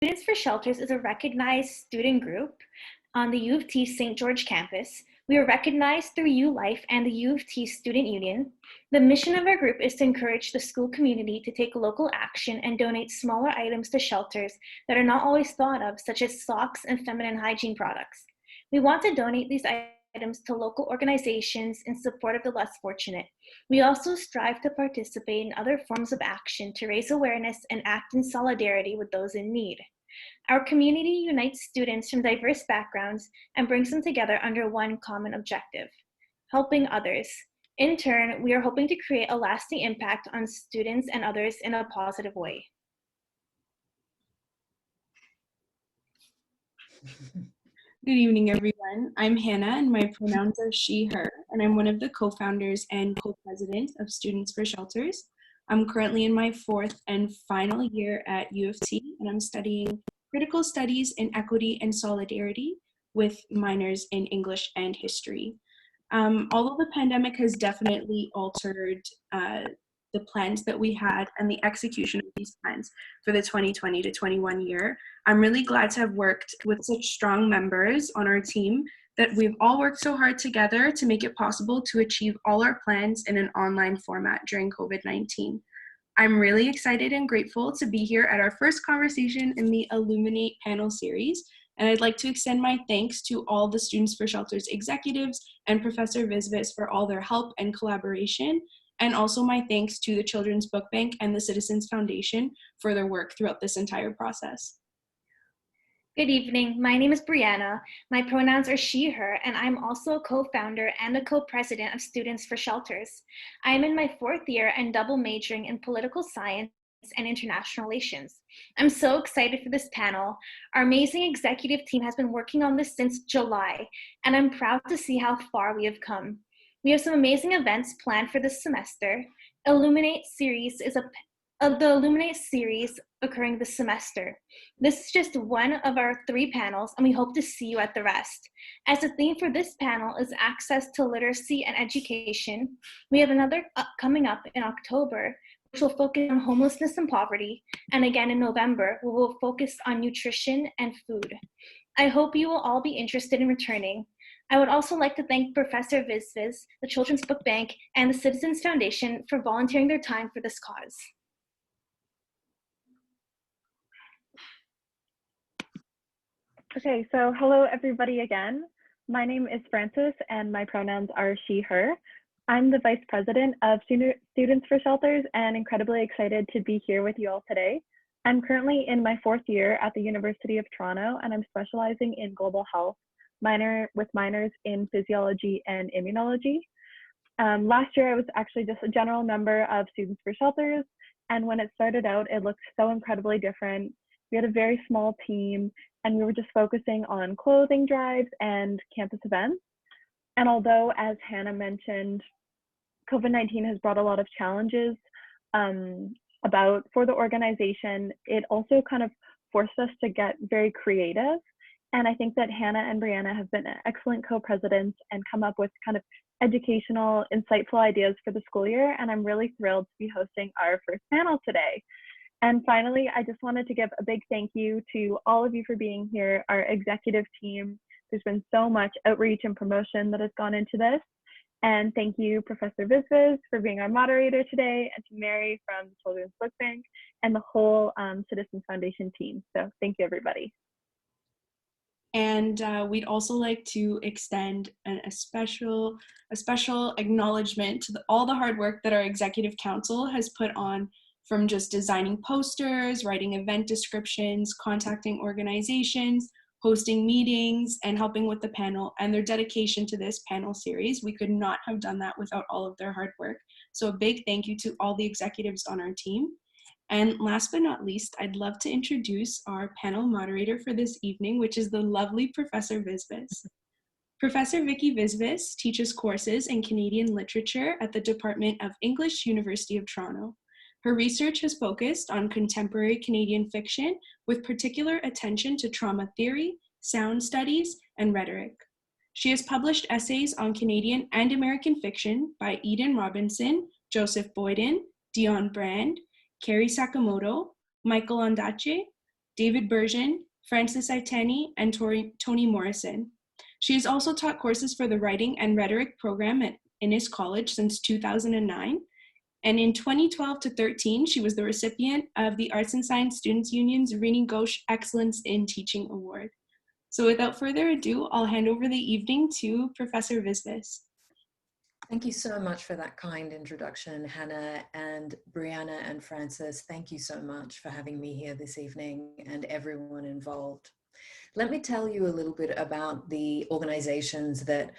Students for Shelters is a recognized student group on the U of T St. George campus. We are recognized through U Life and the U of T Student Union. The mission of our group is to encourage the school community to take local action and donate smaller items to shelters that are not always thought of, such as socks and feminine hygiene products. We want to donate these items to local organizations in support of the less fortunate. We also strive to participate in other forms of action to raise awareness and act in solidarity with those in need. Our community unites students from diverse backgrounds and brings them together under one common objective: helping others. In turn, we are hoping to create a lasting impact on students and others in a positive way. Good evening, everyone. I'm Hannah, and my pronouns are she, her, and I'm one of the co-founders and co-president of Students for Shelters. I'm currently in my 4th and final year at U of T, and I'm studying critical studies in equity and solidarity with minors in English and history. Although the pandemic has definitely altered the plans that we had and the execution of these plans for the 2020 to 21 year, I'm really glad to have worked with such strong members on our team that we've all worked so hard together to make it possible to achieve all our plans in an online format during COVID-19. I'm really excited and grateful to be here at our first conversation in the ILLUMINATE panel series, and I'd like to extend my thanks to all the Students for Shelters executives and Professor Visvis for all their help and collaboration, and also my thanks to the Children's Book Bank and the Citizens Foundation for their work throughout this entire process. Good evening. My name is Brianna. My pronouns are she, her, and I'm also a co-founder and a co-president of Students for Shelters. I am in my 4th year and double majoring in political science and international relations. I'm so excited for this panel. Our amazing executive team has been working on this since July, and I'm proud to see how far we have come. We have some amazing events planned for this semester. The Illuminate series occurring this semester. This is just one of our 3 panels, and we hope to see you at the rest. As the theme for this panel is access to literacy and education, we have another coming up in October, which will focus on homelessness and poverty, and again in November, we will focus on nutrition and food. I hope you will all be interested in returning. I would also like to thank Professor Visvis, the Children's Book Bank, and the Citizens Foundation for volunteering their time for this cause. Okay, so hello everybody again. My name is Frances and my pronouns are she, her. I'm the Vice President of Students for Shelters and incredibly excited to be here with you all today. I'm currently in my 4th year at the University of Toronto and I'm specializing in global health, with minors in physiology and immunology. Last year I was actually just a general member of Students for Shelters, and when it started out it looked so incredibly different. We had a very small team and we were just focusing on clothing drives and campus events. And although, as Hannah mentioned, COVID-19 has brought a lot of challenges for the organization, it also kind of forced us to get very creative. And I think that Hannah and Brianna have been excellent co-presidents and come up with kind of educational, insightful ideas for the school year. And I'm really thrilled to be hosting our first panel today. And finally, I just wanted to give a big thank you to all of you for being here, our executive team. There's been so much outreach and promotion that has gone into this. And thank you, Professor Visvis, for being our moderator today, and to Mary from the Children's Book Bank and the whole Citizens Foundation team. So thank you, everybody. And we'd also like to extend a special acknowledgement to all the hard work that our Executive Council has put on, from just designing posters, writing event descriptions, contacting organizations, hosting meetings, and helping with the panel, and their dedication to this panel series. We could not have done that without all of their hard work. So a big thank you to all the executives on our team. And last but not least, I'd love to introduce our panel moderator for this evening, which is the lovely Professor Visvis. Professor Vicky Visvis teaches courses in Canadian literature at the Department of English, University of Toronto. Her research has focused on contemporary Canadian fiction with particular attention to trauma theory, sound studies, and rhetoric. She has published essays on Canadian and American fiction by Eden Robinson, Joseph Boyden, Dion Brand, Carrie Sakamoto, Michael Ondaatje, David Bergen, Francis Itani, and Toni Morrison. She has also taught courses for the Writing and Rhetoric program at Innis College since 2009. And in 2012 to 13, she was the recipient of the Arts and Science Students Union's Reading Gauche Excellence in Teaching Award. So without further ado, I'll hand over the evening to Professor Visvis. Thank you so much for that kind introduction, Hannah, and Brianna and Francis. Thank you so much for having me here this evening and everyone involved. Let me tell you a little bit about the organizations that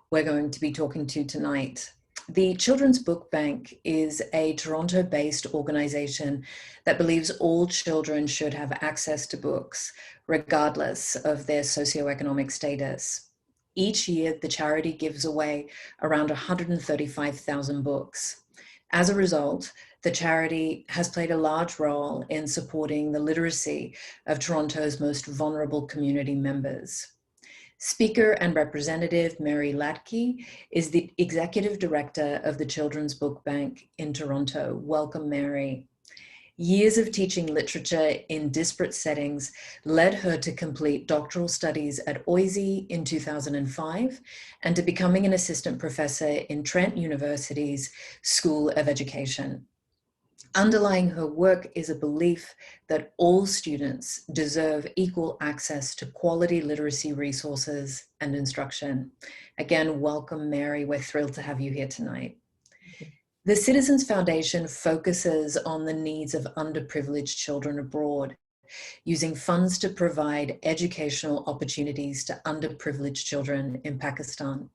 we're going to be talking to tonight. The Children's Book Bank is a Toronto-based organization that believes all children should have access to books, regardless of their socioeconomic status. Each year, the charity gives away around 135,000 books. As a result, the charity has played a large role in supporting the literacy of Toronto's most vulnerable community members. Speaker and Representative Mary Latke is the Executive Director of the Children's Book Bank in Toronto. Welcome, Mary. Years of teaching literature in disparate settings led her to complete doctoral studies at OISE in 2005 and to becoming an assistant professor in Trent University's School of Education. Underlying her work is a belief that all students deserve equal access to quality literacy resources and instruction. Again, welcome, Mary. We're thrilled to have you here tonight. The Citizens Foundation focuses on the needs of underprivileged children abroad, using funds to provide educational opportunities to underprivileged children in Pakistan.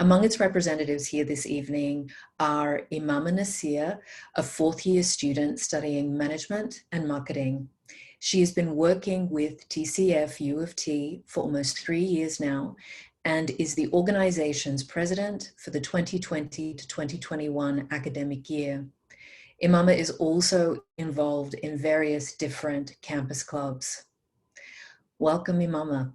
Among its representatives here this evening are Imama Nasir, a fourth-year student studying management and marketing. She has been working with TCF U of T for almost 3 years now and is the organization's president for the 2020 to 2021 academic year. Imama is also involved in various different campus clubs. Welcome, Imama.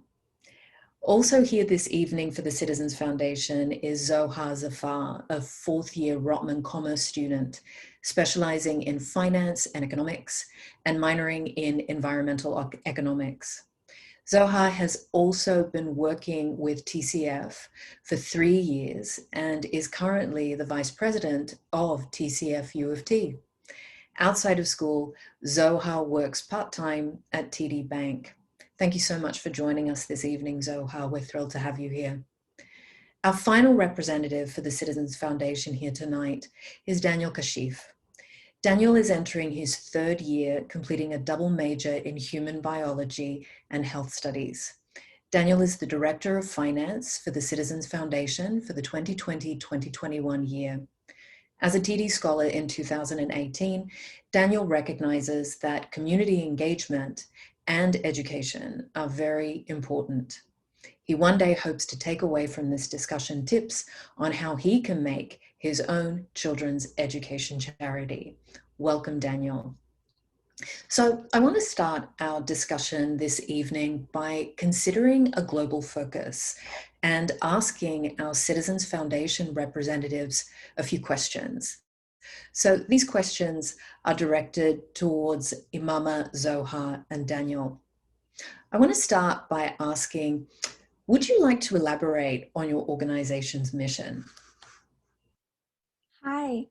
Also here this evening for the Citizens Foundation is Zohar Zafar, a fourth-year Rotman Commerce student, specializing in finance and economics and minoring in environmental economics. Zohar has also been working with TCF for 3 years and is currently the vice president of TCF U of T. Outside of school, Zohar works part-time at TD Bank. Thank you so much for joining us this evening, Zohar. We're thrilled to have you here. Our final representative for the Citizens Foundation here tonight is Daniel Kashif. Daniel is entering his 3rd year, completing a double major in human biology and health studies. Daniel is the Director of Finance for the Citizens Foundation for the 2020-2021 year. As a TD Scholar in 2018, Daniel recognizes that community engagement and education are very important. He one day hopes to take away from this discussion tips on how he can make his own children's education charity. Welcome, Daniel. So I want to start our discussion this evening by considering a global focus and asking our Citizens Foundation representatives a few questions. So these questions are directed towards Imama, Zohar, and Daniel. I want to start by asking, would you like to elaborate on your organization's mission? Hi,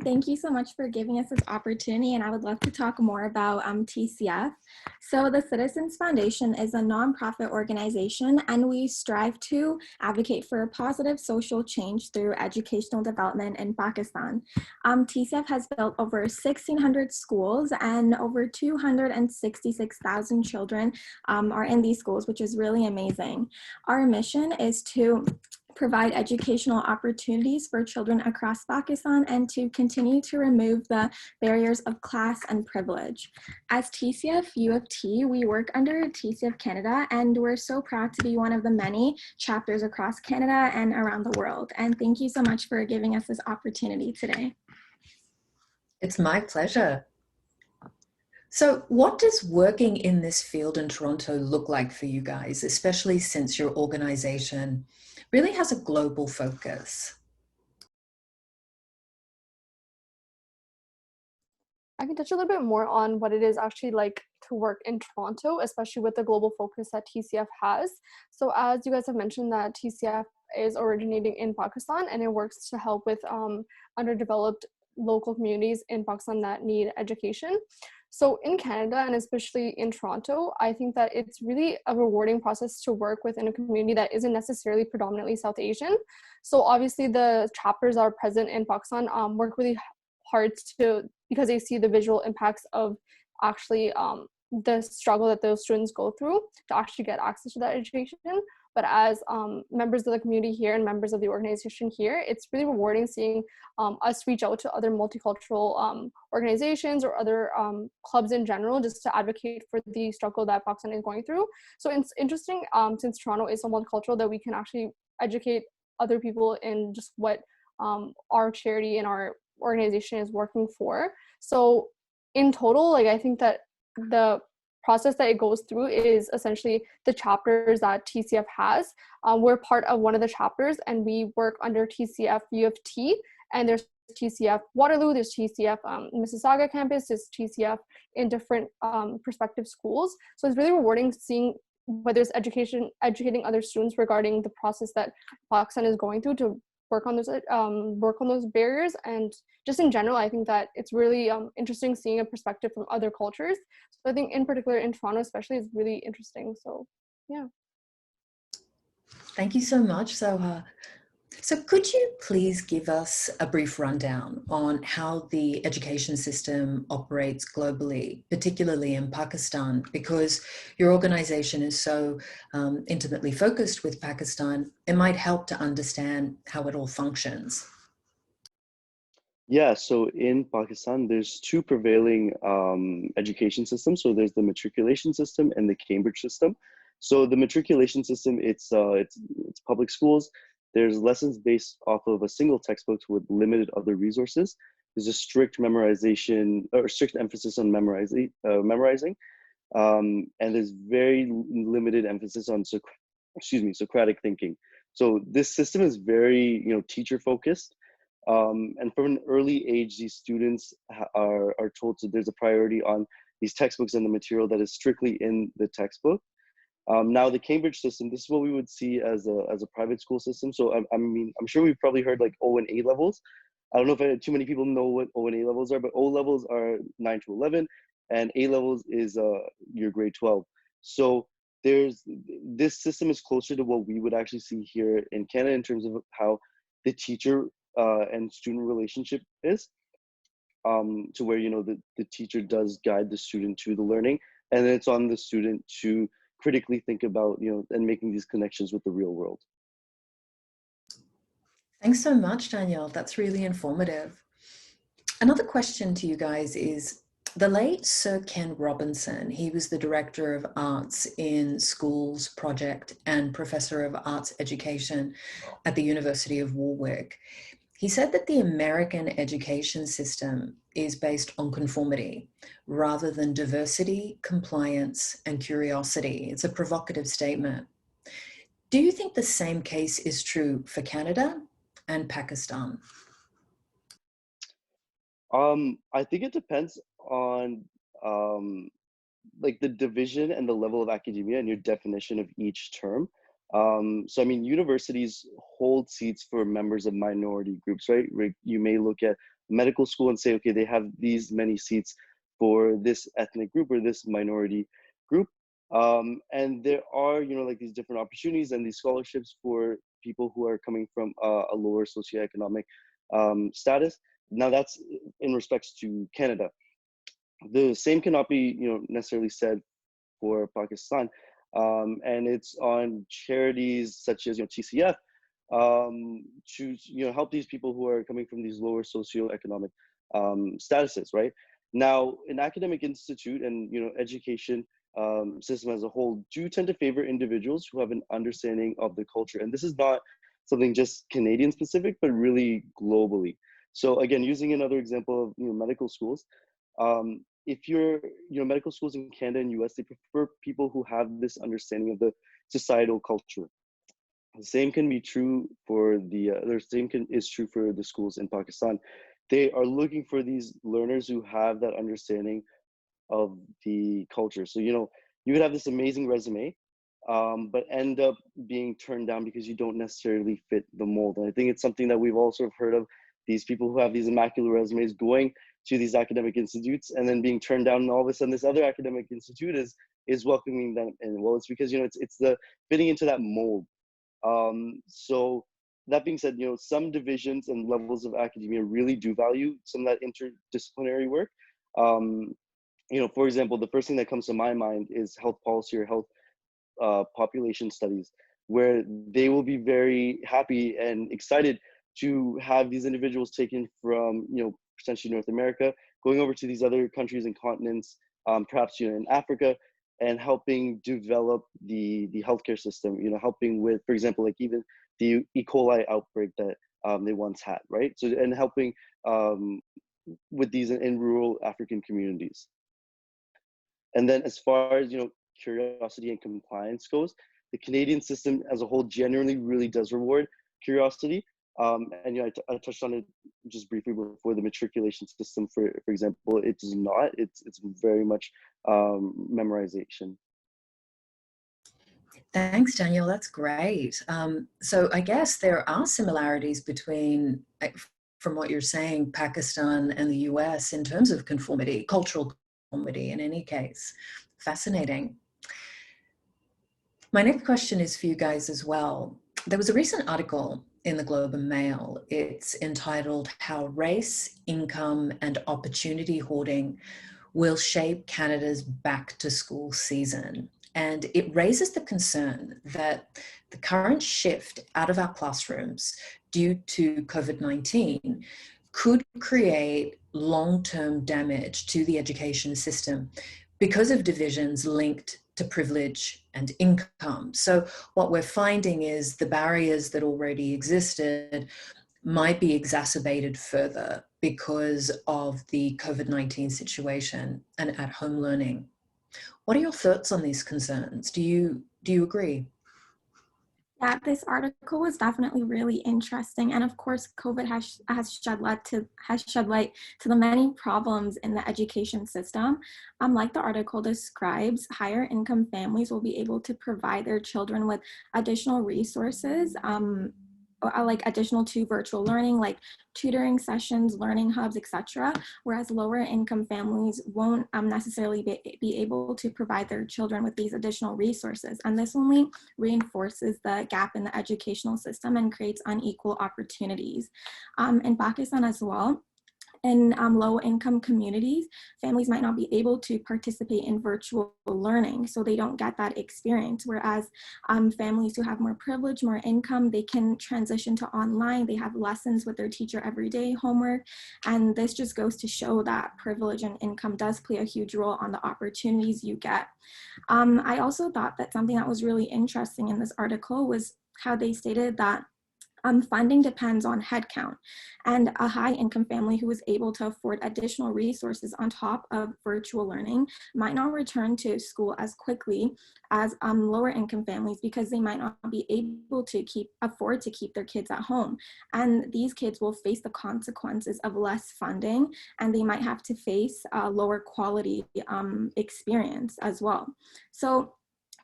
thank you so much for giving us this opportunity, and I would love to talk more about TCF. So the Citizens Foundation is a nonprofit organization, and we strive to advocate for a positive social change through educational development in Pakistan. TCF has built over 1,600 schools, and over 266,000 children are in these schools, which is really amazing. Our mission is to provide educational opportunities for children across Pakistan and to continue to remove the barriers of class and privilege. As TCF U of T, we work under TCF Canada, and we're so proud to be one of the many chapters across Canada and around the world. And thank you so much for giving us this opportunity today. It's my pleasure. So what does working in this field in Toronto look like for you guys, especially since your organization really has a global focus? I can touch a little bit more on what it is actually like to work in Toronto, especially with the global focus that TCF has. So as you guys have mentioned, that TCF is originating in Pakistan, and it works to help with underdeveloped local communities in Pakistan that need education. So in Canada, and especially in Toronto, I think that it's really a rewarding process to work within a community that isn't necessarily predominantly South Asian. So obviously the chapters that are present in Pakistan work really hard because they see the visual impacts of actually the struggle that those students go through to actually get access to that education. But as members of the community here and members of the organization here, it's really rewarding seeing us reach out to other multicultural organizations or other clubs in general, just to advocate for the struggle that Pakistan is going through. So it's interesting, since Toronto is so multicultural, that we can actually educate other people in just what our charity and our organization is working for. So in total, like, I think that the process that it goes through is essentially the chapters that TCF has. We're part of one of the chapters, and we work under TCF U of T, and there's TCF Waterloo, there's TCF Mississauga campus, there's TCF in different prospective schools. So it's really rewarding seeing whether it's educating other students regarding the process that Pakistan is going through to work on those barriers. And just in general, I think that it's really interesting seeing a perspective from other cultures. So I think in particular in Toronto especially is really interesting. So yeah. Thank you so much, Soha. So could you please give us a brief rundown on how the education system operates globally, particularly in Pakistan, because your organization is so intimately focused with Pakistan, it might help to understand how it all functions. Yeah, so in Pakistan, there's two prevailing education systems. So there's the matriculation system and the Cambridge system. So the matriculation system, it's public schools. There's lessons based off of a single textbook with limited other resources. There's a strict memorization or strict emphasis on memorizing, and there's very limited emphasis on Socratic thinking. So this system is very teacher focused, and from an early age, these students are told there's a priority on these textbooks and the material that is strictly in the textbook. Now the Cambridge system, this is what we would see as a private school system. So I'm sure we've probably heard like O and A levels. I don't know if too many people know what O and A levels are, but O levels are 9 to 11, and A levels is your grade 12. So this system is closer to what we would actually see here in Canada in terms of how the teacher and student relationship is, to where the teacher does guide the student to the learning, and then it's on the student to critically think about and making these connections with the real world. Thanks so much, Danielle. That's really informative. Another question to you guys is, the late Sir Ken Robinson, he was the Director of Arts in Schools Project and Professor of Arts Education at the University of Warwick. He said that the American education system is based on conformity rather than diversity, compliance, and curiosity. It's a provocative statement. Do you think the same case is true for Canada and Pakistan? I think it depends on like the division and the level of academia and your definition of each term. So I mean, universities hold seats for members of minority groups, right? You may look at medical school and say, okay, they have these many seats for this ethnic group or this minority group. And there are, like these different opportunities and these scholarships for people who are coming from a lower socioeconomic status. Now that's in respects to Canada. The same cannot be, necessarily said for Pakistan. And it's on charities such as TCF to help these people who are coming from these lower socioeconomic statuses, right? Now, an academic institute and education system as a whole do tend to favor individuals who have an understanding of the culture, and this is not something just Canadian specific, but really globally. So again, using another example of medical schools. If you're, medical schools in Canada and US, they prefer people who have this understanding of the societal culture. The same can be true for is true for the schools in Pakistan. They are looking for these learners who have that understanding of the culture. So, you know, you would have this amazing resume, but end up being turned down because you don't necessarily fit the mold. And I think it's something that we've all sort of heard of, these people who have these immaculate resumes going to these academic institutes and then being turned down, and all of a sudden this other academic institute is welcoming them in. Well, it's because, you know, it's the fitting into that mold. So that being said, you know, some divisions and levels of academia really do value some of that interdisciplinary work. You know, for example, the first thing that comes to my mind is health policy or health population studies, where they will be very happy and excited to have these individuals taken from, you know, potentially North America, going over to these other countries and continents, perhaps, you know, in Africa, and helping develop the healthcare system, you know, helping with, for example, like even the E. coli outbreak that they once had, right? So, and helping with these in rural African communities. And then as far as, you know, curiosity and compliance goes, the Canadian system as a whole generally really does reward curiosity. And, you know, I touched on it just briefly before. The matriculation system, for example, it does not. It's very much memorization. Thanks, Daniel. That's great. So I guess there are similarities between, from what you're saying, Pakistan and the US in terms of conformity, cultural conformity in any case. Fascinating. My next question is for you guys as well. There was a recent article in the Globe and Mail. It's entitled "How Race, Income and Opportunity Hoarding Will Shape Canada's Back to School Season." And it raises the concern that the current shift out of our classrooms due to COVID-19 could create long-term damage to the education system because of divisions linked to privilege and income. So what we're finding is the barriers that already existed might be exacerbated further because of the COVID-19 situation and at-home learning. What are your thoughts on these concerns? Do you agree? Yeah, this article was definitely really interesting, and of course, COVID has shed light to the many problems in the education system. Like the article describes, higher income families will be able to provide their children with additional resources, like additional to virtual learning, like tutoring sessions, learning hubs, etc. Whereas lower income families won't necessarily be able to provide their children with these additional resources. And this only reinforces the gap in the educational system and creates unequal opportunities. In Pakistan as well, in low-income communities, families might not be able to participate in virtual learning, so they don't get that experience. Whereas families who have more privilege, more income, they can transition to online. They have lessons with their teacher every day, homework, and this just goes to show that privilege and income does play a huge role on the opportunities you get. I also thought that something that was really interesting in this article was how they stated that funding depends on headcount, and a high-income family who is able to afford additional resources on top of virtual learning might not return to school as quickly as lower-income families because they might not be able to afford to keep their kids at home. And these kids will face the consequences of less funding, and they might have to face a lower quality experience as well. So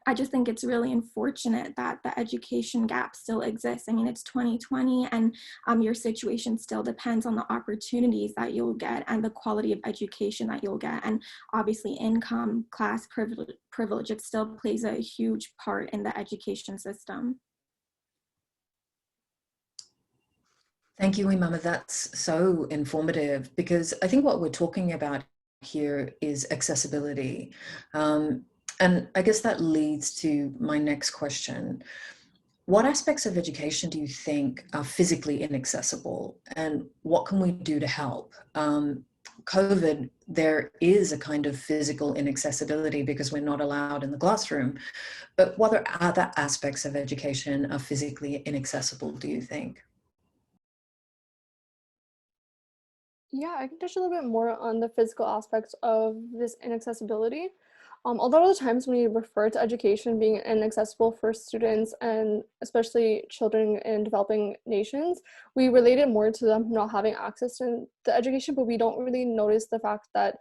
I just think it's really unfortunate that the education gap still exists. I mean, it's 2020 and your situation still depends on the opportunities that you'll get and the quality of education that you'll get. And obviously income, class, privilege, it still plays a huge part in the education system. Thank you, Imama. That's so informative, because I think what we're talking about here is accessibility. And I guess that leads to my next question. What aspects of education do you think are physically inaccessible, and what can we do to help? COVID, there is a kind of physical inaccessibility because we're not allowed in the classroom, but what other aspects of education are physically inaccessible, do you think? Yeah, I can touch a little bit more on the physical aspects of this inaccessibility. A lot of the times when we refer to education being inaccessible for students and especially children in developing nations, we relate it more to them not having access to the education, but we don't really notice the fact that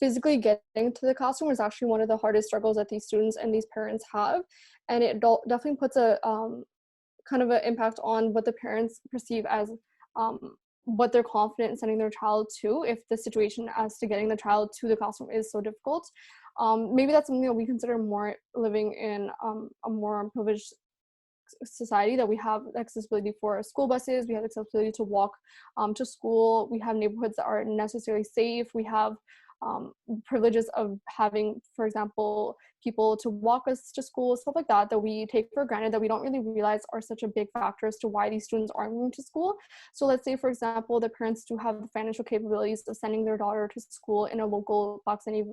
physically getting to the classroom is actually one of the hardest struggles that these students and these parents have. And it definitely puts a kind of an impact on what the parents perceive as what they're confident in sending their child to, if the situation as to getting the child to the classroom is so difficult. Maybe that's something that we consider more living in a more privileged society, that we have accessibility for school buses, we have accessibility to walk to school, we have neighborhoods that are necessarily safe, we have privileges of having, for example, people to walk us to school, stuff like that, that we take for granted, that we don't really realize are such a big factor as to why these students aren't going to school. So let's say, for example, the parents do have the financial capabilities of sending their daughter to school in a local Pakistani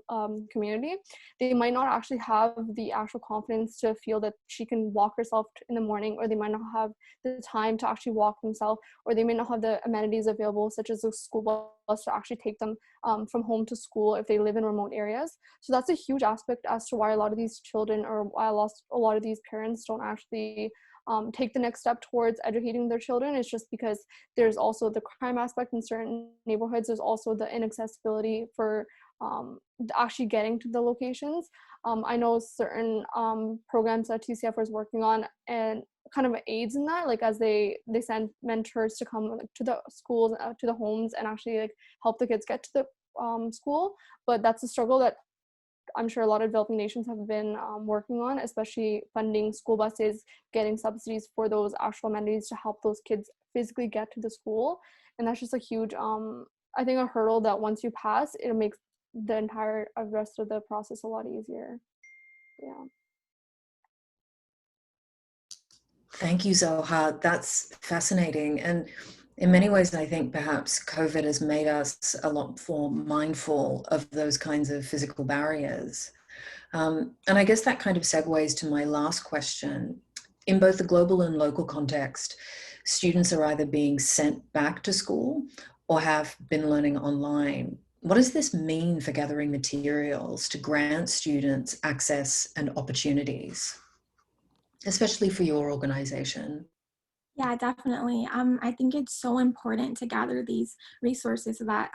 community. They might not actually have the actual confidence to feel that she can walk herself in the morning, or they might not have the time to actually walk themselves, or they may not have the amenities available, such as a school bus, to actually take them from home to school if they live in remote areas. So that's a huge aspect as to why a lot of these children, or why a lot of these parents don't actually take the next step towards educating their children. It's just because there's also the crime aspect in certain neighborhoods. There's also the inaccessibility for actually getting to the locations. I know certain programs that TCF is working on and kind of aids in that, like as they send mentors to come to the schools, to the homes, and actually like help the kids get to the school. But that's a struggle that I'm sure a lot of developing nations have been working on, especially funding school buses, getting subsidies for those actual amenities to help those kids physically get to the school. And that's just a huge, I think, a hurdle that once you pass, it makes the entire rest of the process a lot easier. Yeah. Thank you, Zoha. That's fascinating. And in many ways, I think perhaps COVID has made us a lot more mindful of those kinds of physical barriers. And I guess that kind of segues to my last question. In both the global and local context, students are either being sent back to school or have been learning online. What does this mean for gathering materials to grant students access and opportunities, especially for your organization? Yeah, definitely. I think it's so important to gather these resources so that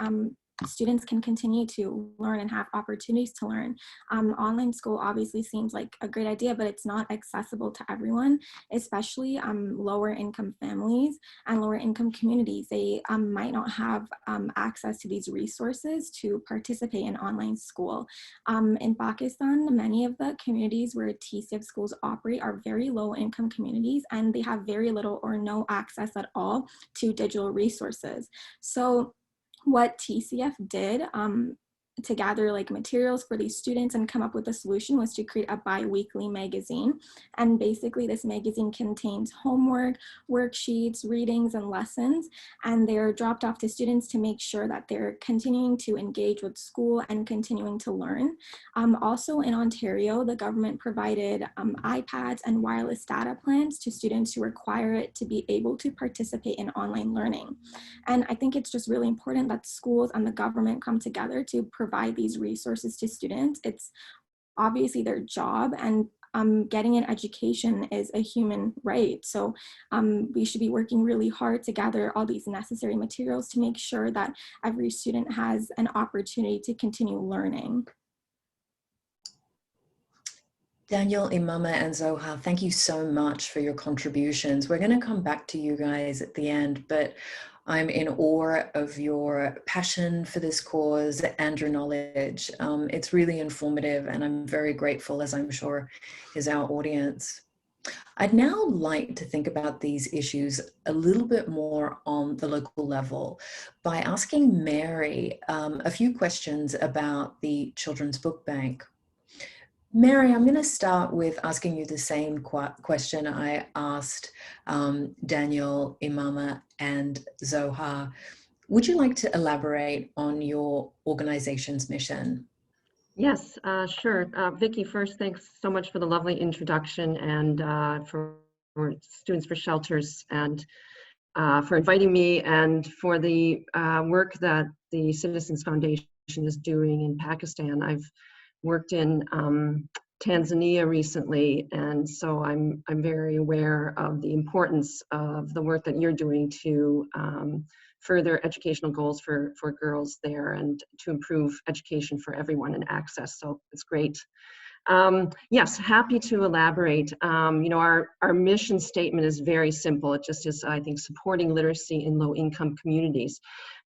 students can continue to learn and have opportunities to learn. Online school obviously seems like a great idea, but it's not accessible to everyone, especially lower income families and lower income communities. They might not have access to these resources to participate in online school. In Pakistan, many of the communities where TCF schools operate are very low income communities, and they have very little or no access at all to digital resources. So what TCF did to gather like materials for these students and come up with a solution was to create a bi-weekly magazine. And basically this magazine contains homework, worksheets, readings, and lessons, and they're dropped off to students to make sure that they're continuing to engage with school and continuing to learn. Also in Ontario, the government provided iPads and wireless data plans to students who require it to be able to participate in online learning. And I think it's just really important that schools and the government come together to provide these resources to students. It's obviously their job, and getting an education is a human right. So we should be working really hard to gather all these necessary materials to make sure that every student has an opportunity to continue learning. Daniel, Imama, and Zoha, thank you so much for your contributions. We're going to come back to you guys at the end, but I'm in awe of your passion for this cause and your knowledge. It's really informative, and I'm very grateful, as I'm sure is our audience. I'd now like to think about these issues a little bit more on the local level by asking Mary a few questions about the Children's Book Bank. Mary, I'm going to start with asking you the same question I asked Daniel, Imama, and Zoha. Would you like to elaborate on your organization's mission? Yes, sure. Vicki, first, thanks so much for the lovely introduction, and for Students for Shelters, and for inviting me, and for the work that the Citizens Foundation is doing in Pakistan. I've worked in Tanzania recently, and so I'm very aware of the importance of the work that you're doing to further educational goals for girls there and to improve education for everyone and access. So it's great. Yes, happy to elaborate. Our mission statement is very simple. It just is, I think, supporting literacy in low-income communities.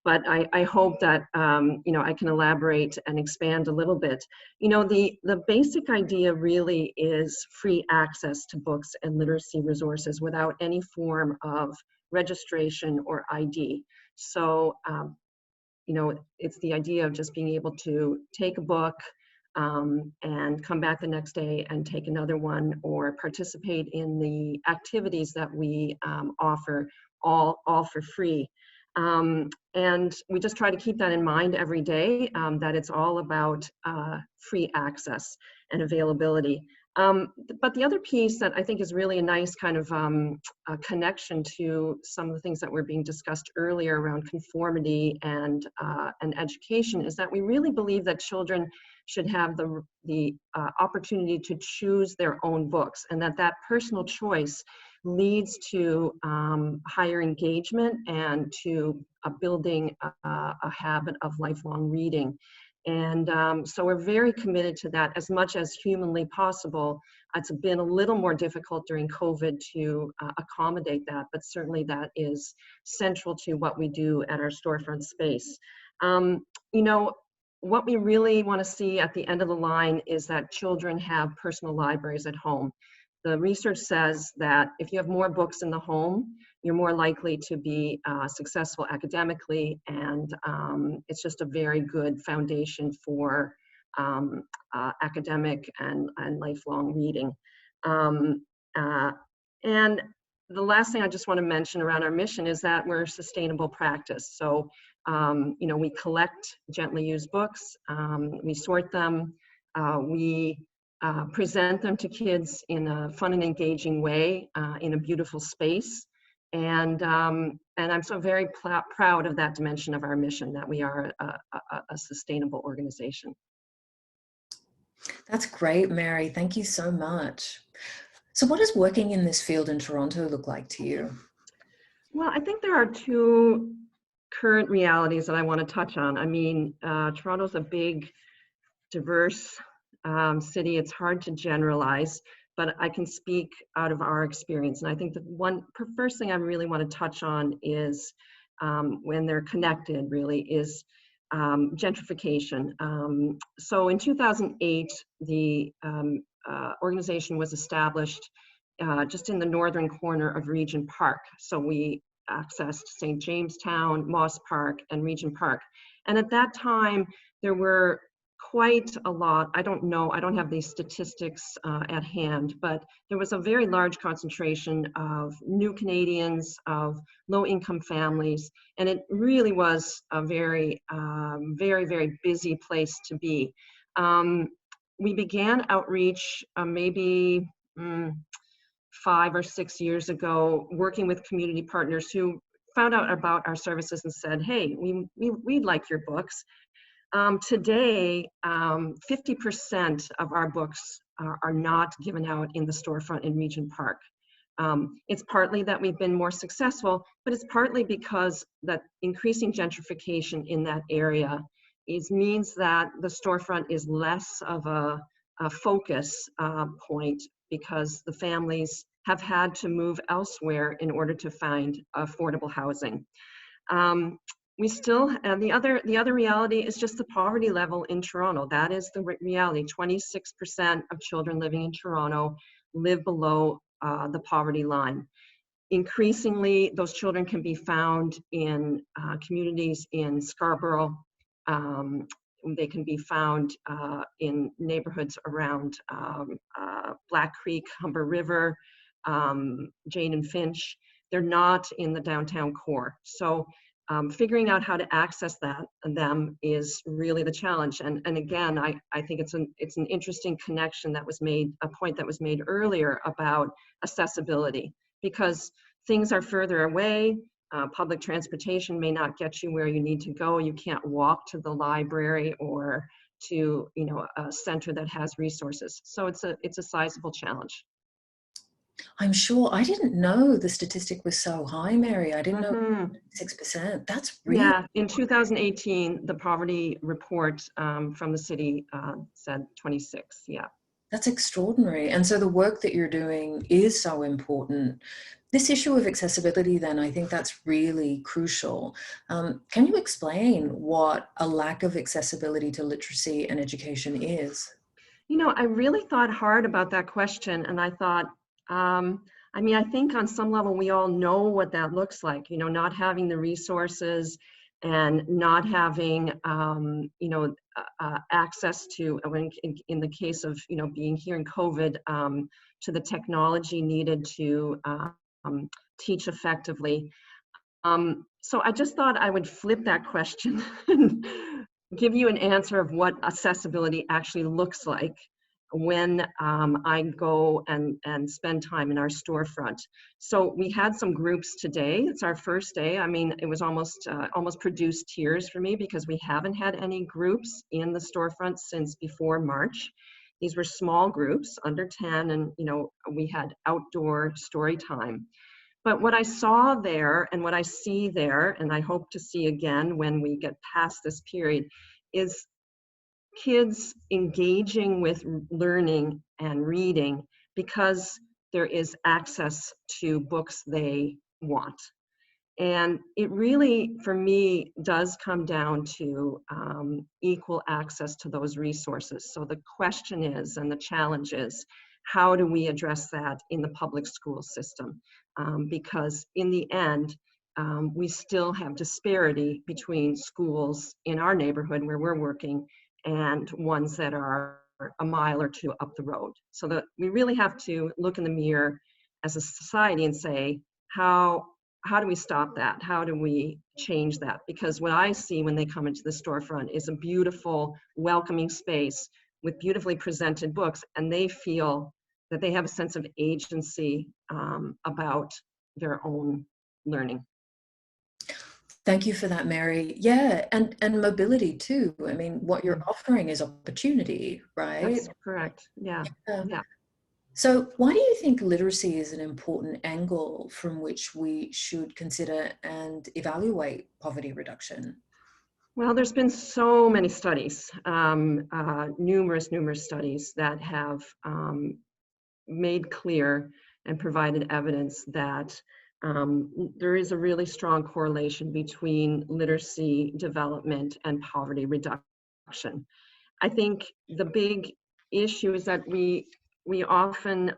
But I hope that, I can elaborate and expand a little bit. The basic idea really is free access to books and literacy resources without any form of registration or ID. So, it's the idea of just being able to take a book, and come back the next day and take another one, or participate in the activities that we offer, all for free. And we just try to keep that in mind every day, that it's all about free access and availability. But the other piece that I think is really a nice kind of a connection to some of the things that were being discussed earlier around conformity and education is that we really believe that children should have the opportunity to choose their own books, and that personal choice leads to higher engagement and to building a habit of lifelong reading. And so we're very committed to that as much as humanly possible. It's been a little more difficult during COVID to accommodate that, but certainly that is central to what we do at our storefront space. What we really want to see at the end of the line is that children have personal libraries at home. The research says that if you have more books in the home, you're more likely to be successful academically, and it's just a very good foundation for academic and lifelong reading. And the last thing I just want to mention around our mission is that we're a sustainable practice. So, we collect gently used books, we sort them, we present them to kids in a fun and engaging way, in a beautiful space. And I'm so very proud of that dimension of our mission, that we are a sustainable organization. That's great, Mary. Thank you so much. So what does working in this field in Toronto look like to you? Well, I think there are two current realities that I want to touch on. I mean, Toronto's a big, diverse city. It's hard to generalize, but I can speak out of our experience. And I think the first thing I really want to touch on is, when they're connected, really, is gentrification. So in 2008, the organization was established just in the northern corner of Regent Park. So we accessed St. Jamestown, Moss Park, and Regent Park. And at that time, there were quite a lot, I don't have these statistics at hand, but there was a very large concentration of new Canadians, of low-income families, and it really was a very, very busy place to be. We began outreach maybe 5 or 6 years ago, working with community partners who found out about our services and said, hey, we'd like your books. Today, 50% of our books are not given out in the storefront in Regent Park. It's partly that we've been more successful, but it's partly because that increasing gentrification in that area means that the storefront is less of a focus point, because the families have had to move elsewhere in order to find affordable housing. We still, and the other reality is just the poverty level in Toronto. That is the reality. 26% of children living in Toronto live below the poverty line. Increasingly, those children can be found in communities in Scarborough. They can be found in neighborhoods around Black Creek, Humber River, Jane and Finch. They're not in the downtown core. So figuring out how to access them is really the challenge. And again, I think it's an interesting connection that was made, a point that was made earlier about accessibility, because things are further away. Public transportation may not get you where you need to go. You can't walk to the library or to a center that has resources. So it's a sizable challenge. I'm sure. I didn't know the statistic was so high, Mary. I didn't know Mhm. 6%. That's really Yeah, in 2018, the poverty report from the city said 26. Yeah. That's extraordinary. And so the work that you're doing is so important. This issue of accessibility, then, I think that's really crucial. Can you explain what a lack of accessibility to literacy and education is? You know, I really thought hard about that question, and I thought, I mean, I think on some level we all know what that looks like, you know, not having the resources and not having, access to, in the case of, you know, being here in COVID, to the technology needed to teach effectively. So I just thought I would flip that question and give you an answer of what accessibility actually looks like when I go and spend time in our storefront. So we had some groups today. It's our first day. I mean, it was almost produced tears for me because we haven't had any groups in the storefront since before March. These were small groups, under 10, and you know, we had outdoor story time. But what I saw there and what I see there, and I hope to see again when we get past this period, is kids engaging with learning and reading because there is access to books they want. And it really, for me, does come down to equal access to those resources. So the question is, and the challenge is, how do we address that in the public school system? Because in the end, we still have disparity between schools in our neighborhood where we're working and ones that are a mile or two up the road. So that we really have to look in the mirror as a society and say, how do we stop that? How do we change that? Because what I see when they come into the storefront is a beautiful, welcoming space with beautifully presented books, and they feel that they have a sense of agency about their own learning. Thank you for that, Mary. Yeah, and mobility too. I mean, what you're offering is opportunity, right? That's correct. Yeah. Yeah. So why do you think literacy is an important angle from which we should consider and evaluate poverty reduction? Well, there's been so many studies, numerous studies that have made clear and provided evidence that there is a really strong correlation between literacy development and poverty reduction. I think the big issue is that we often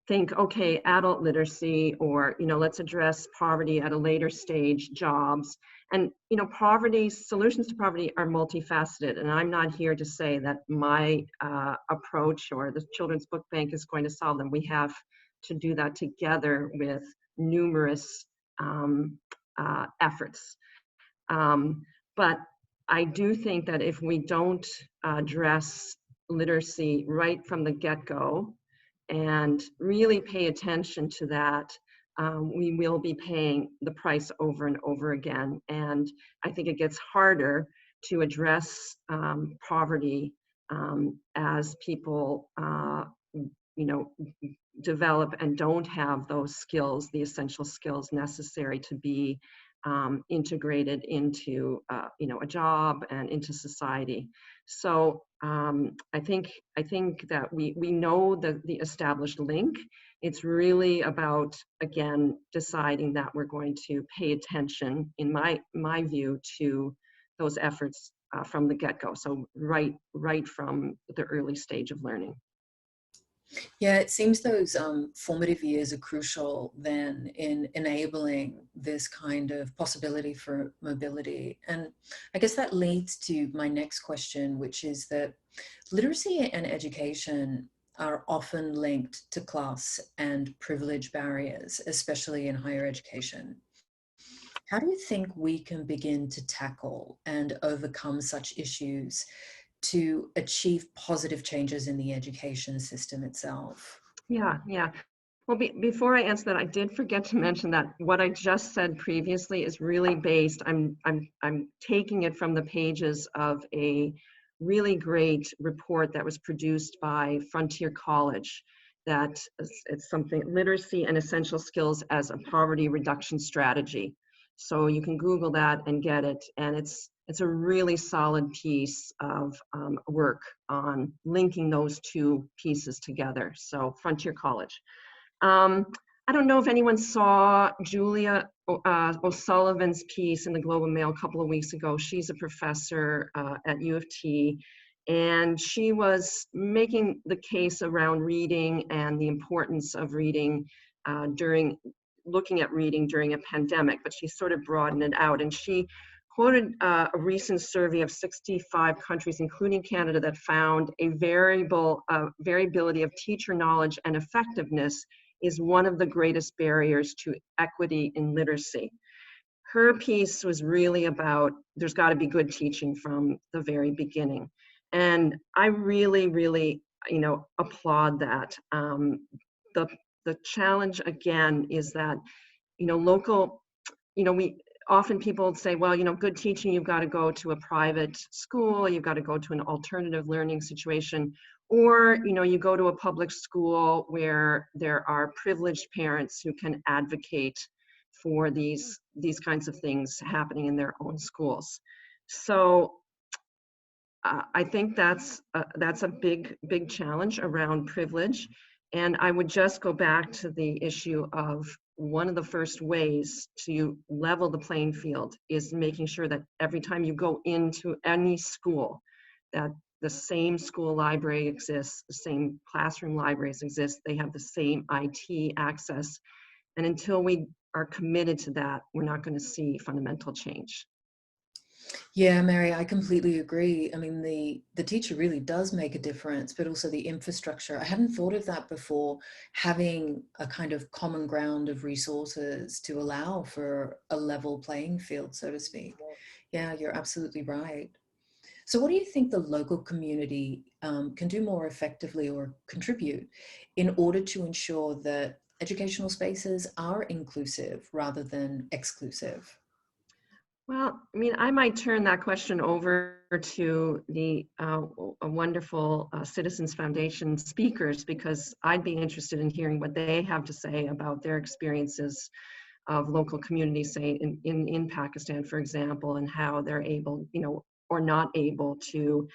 think, okay, adult literacy, or, you know, let's address poverty at a later stage, jobs. And, you know, solutions to poverty are multifaceted. And I'm not here to say that my approach or the Children's Book Bank is going to solve them. We have to do that together with numerous efforts. But I do think that if we don't address literacy right from the get-go and really pay attention to that, we will be paying the price over and over again. And I think it gets harder to address poverty as people, you know, develop and don't have those skills, the essential skills necessary to be integrated into, you know, a job and into society. So I think that we know the established link. It's really about, again, deciding that we're going to pay attention, in my view, to those efforts from the get-go. So right from the early stage of learning. Yeah, it seems those formative years are crucial then in enabling this kind of possibility for mobility. And I guess that leads to my next question, which is that literacy and education are often linked to class and privilege barriers, especially in higher education. How do you think we can begin to tackle and overcome such issues to achieve positive changes in the education system itself? Yeah. Well, before I answer that, I did forget to mention that what I just said previously is really based, I'm taking it from the pages of a really great report that was produced by Frontier College. that it's something, literacy and essential skills as a poverty reduction strategy. So you can Google that and get it. And it's a really solid piece of work on linking those two pieces together. So Frontier College. I don't know if anyone saw Julia O'Sullivan's piece in the Globe and Mail a couple of weeks ago. She's a professor at U of T, and she was making the case around reading and the importance of reading looking at reading during a pandemic, but she sort of broadened it out. And she quoted a recent survey of 65 countries, including Canada, that found a variability of teacher knowledge and effectiveness is one of the greatest barriers to equity in literacy. Her piece was really about there's got to be good teaching from the very beginning. And I really, really, applaud that. The challenge again is that, local, people say, well, good teaching, you've got to go to a private school, you've got to go to an alternative learning situation, or, you go to a public school where there are privileged parents who can advocate for these kinds of things happening in their own schools. So I think that's a big challenge around privilege. And I would just go back to the issue of one of the first ways to level the playing field is making sure that every time you go into any school, that the same school library exists, the same classroom libraries exist, they have the same IT access. And until we are committed to that, we're not going to see fundamental change. Yeah, Mary, I completely agree. I mean, the teacher really does make a difference, but also the infrastructure. I hadn't thought of that before, having a kind of common ground of resources to allow for a level playing field, so to speak. Yeah, you're absolutely right. So what do you think the local community can do more effectively or contribute in order to ensure that educational spaces are inclusive rather than exclusive? Well, I mean, I might turn that question over to the wonderful Citizens Foundation speakers, because I'd be interested in hearing what they have to say about their experiences of local communities, say in Pakistan, for example, and how they're able, or not able to,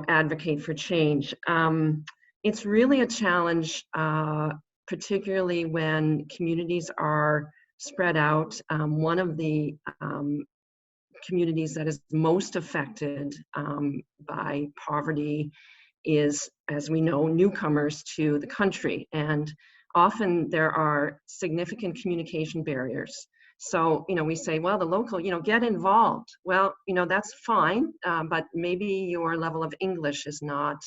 advocate for change. It's really a challenge, particularly when communities are spread out. One of the communities that is most affected by poverty is, as we know, newcomers to the country. And often there are significant communication barriers. So, we say, well, the local, get involved. Well, that's fine, but maybe your level of English is not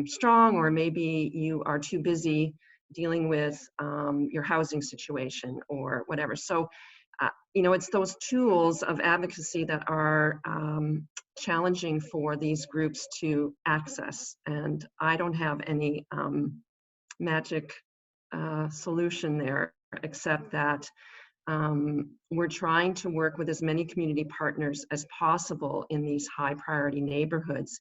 strong, or maybe you are too busy dealing with your housing situation or whatever. So, it's those tools of advocacy that are challenging for these groups to access. And I don't have any magic solution there, except that we're trying to work with as many community partners as possible in these high priority neighborhoods.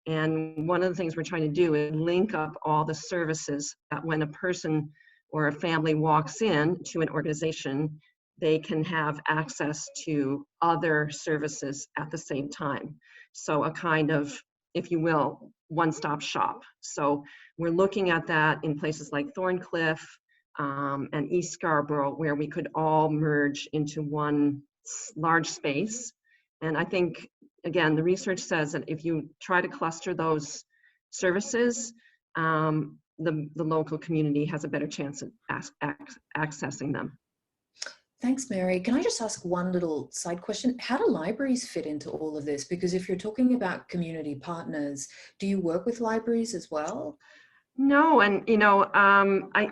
And one of the things we're trying to do is link up all the services that when a person or a family walks in to an organization, they can have access to other services at the same time. So a kind of, if you will, one-stop shop. So we're looking at that in places like Thorncliffe and East Scarborough, where we could all merge into one large space. And I think, again, the research says that if you try to cluster those services, the local community has a better chance of accessing them. Thanks, Mary. Can I just ask one little side question? How do libraries fit into all of this? Because if you're talking about community partners, do you work with libraries as well? No, and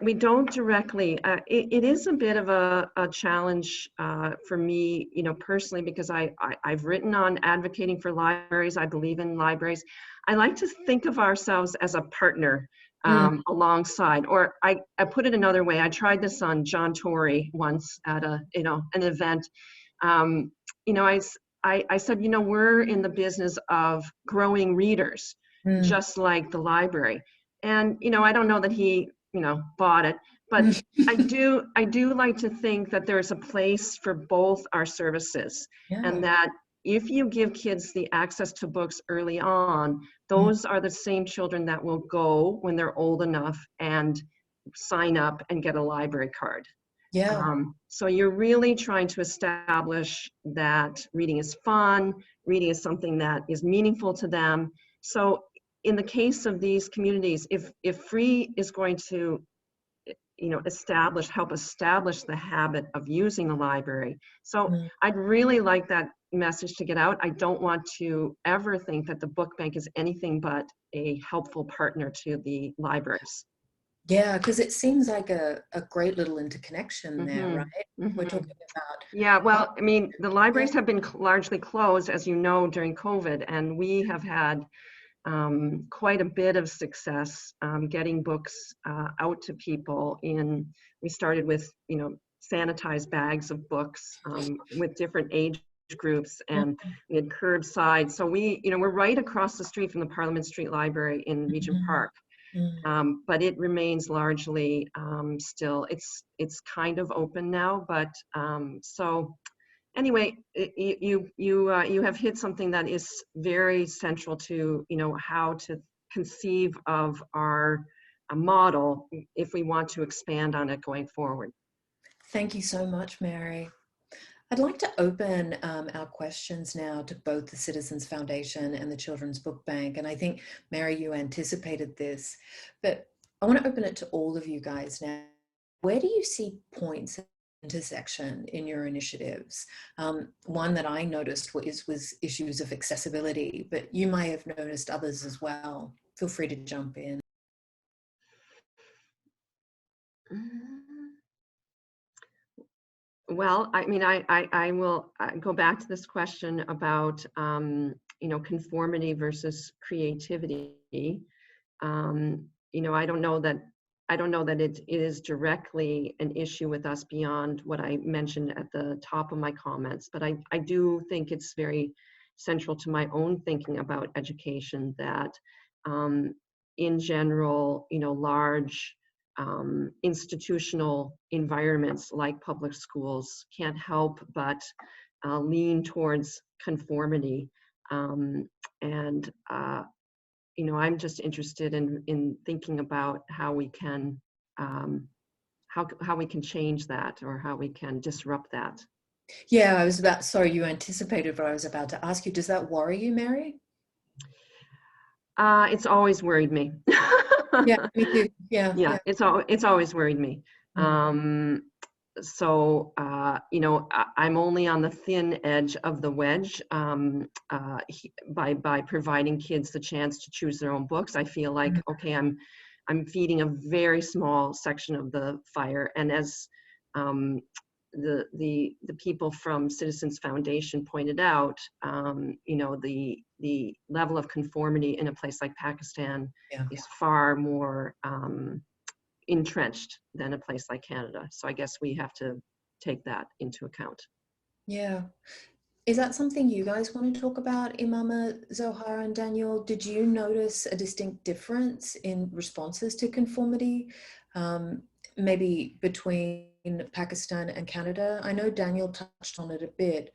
we don't directly. It is a bit of a challenge for me, personally, because I've written on advocating for libraries. I believe in libraries. I like to think of ourselves as a partner alongside, or I put it another way. I tried this on John Tory once at an event. I said, we're in the business of growing readers, just like the library. And, I don't know that he, bought it, but I do like to think that there's a place for both our services, and that if you give kids the access to books early on, those are the same children that will go when they're old enough and sign up and get a library card. So you're really trying to establish that reading is fun, reading is something that is meaningful to them. So in the case of these communities, if free is going to, help establish the habit of using the library. So I'd really like that message to get out. I don't want to ever think that the book bank is anything but a helpful partner to the libraries. Yeah, because it seems like a great little interconnection there, right? We're talking about. Yeah, well, I mean, the libraries have been largely closed, as you know, during COVID, and we have had quite a bit of success getting books out to people. We started with, sanitized bags of books with different age groups, and we had curbside. So we're right across the street from the Parliament Street Library in Regent Park. But it remains largely still, it's kind of open now, but so anyway, you have hit something that is very central to, how to conceive of our model if we want to expand on it going forward. Thank you so much, Mary. I'd like to open our questions now to both the Citizens Foundation and the Children's Book Bank. And I think, Mary, you anticipated this, but I want to open it to all of you guys now. Where do you see points of intersection in your initiatives? One that I noticed was issues of accessibility, but you might have noticed others as well. Feel free to jump in. Well, I mean, I will go back to this question about, conformity versus creativity. I don't know that it is directly an issue with us beyond what I mentioned at the top of my comments, but I do think it's very central to my own thinking about education that, in general, large institutional environments like public schools can't help but lean towards conformity. And I'm just interested in thinking about how we can how we can change that, or how we can disrupt that. Yeah, sorry, you anticipated what I was about to ask you. Does that worry you, Mary? It's always worried me. Yeah, me too. Yeah. It's always worried me. So, I'm only on the thin edge of the wedge by providing kids the chance to choose their own books. I feel like, okay, I'm feeding a very small section of the fire. And as the people from Citizens Foundation pointed out, the level of conformity in a place like Pakistan is far more entrenched than a place like Canada. So I guess we have to take that into account. Yeah. Is that something you guys want to talk about, Imama, Zohar, and Daniel? Did you notice a distinct difference in responses to conformity, maybe between Pakistan and Canada? I know Daniel touched on it a bit,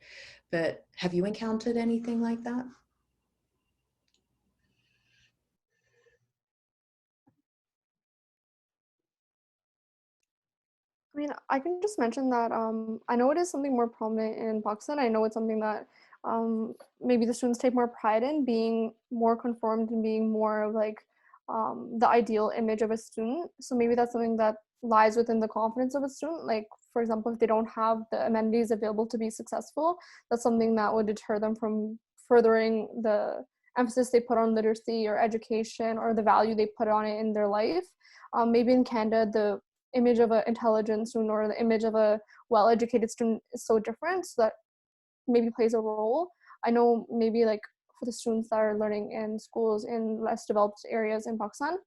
but have you encountered anything like that? I mean, I can just mention that I know it is something more prominent in Pakistan. I know it's something that maybe the students take more pride in, being more conformed and being more of like the ideal image of a student. So maybe that's something that lies within the confidence of a student. Like, for example, if they don't have the amenities available to be successful, that's something that would deter them from furthering the emphasis they put on literacy or education, or the value they put on it in their life. Maybe in Canada, the image of an intelligent student or the image of a well-educated student is so different, so that maybe plays a role. I know maybe like for the students that are learning in schools in less developed areas in Pakistan,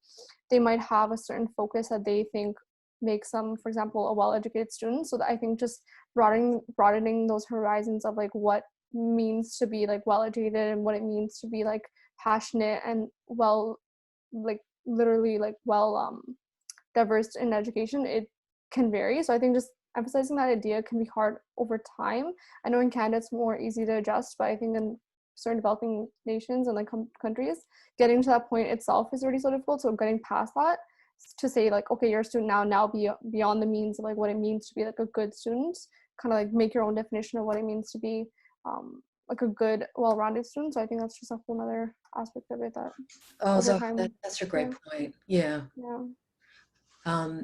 they might have a certain focus that they think makes them, for example, a well-educated student. So that I think just broadening those horizons of like what means to be like well-educated and what it means to be like passionate and well, like literally like well diverse in education, it can vary. So I think just emphasizing that idea can be hard over time. I know in Canada it's more easy to adjust, but I think in certain developing nations and like countries, getting to that point itself is already so difficult. So getting past that to say like, okay, you're a student now be beyond the means of like what it means to be like a good student, kind of like make your own definition of what it means to be like a good, well-rounded student. So I think that's just a whole other aspect of it that Oh, over so time. that's a great Yeah. point. Yeah. Yeah.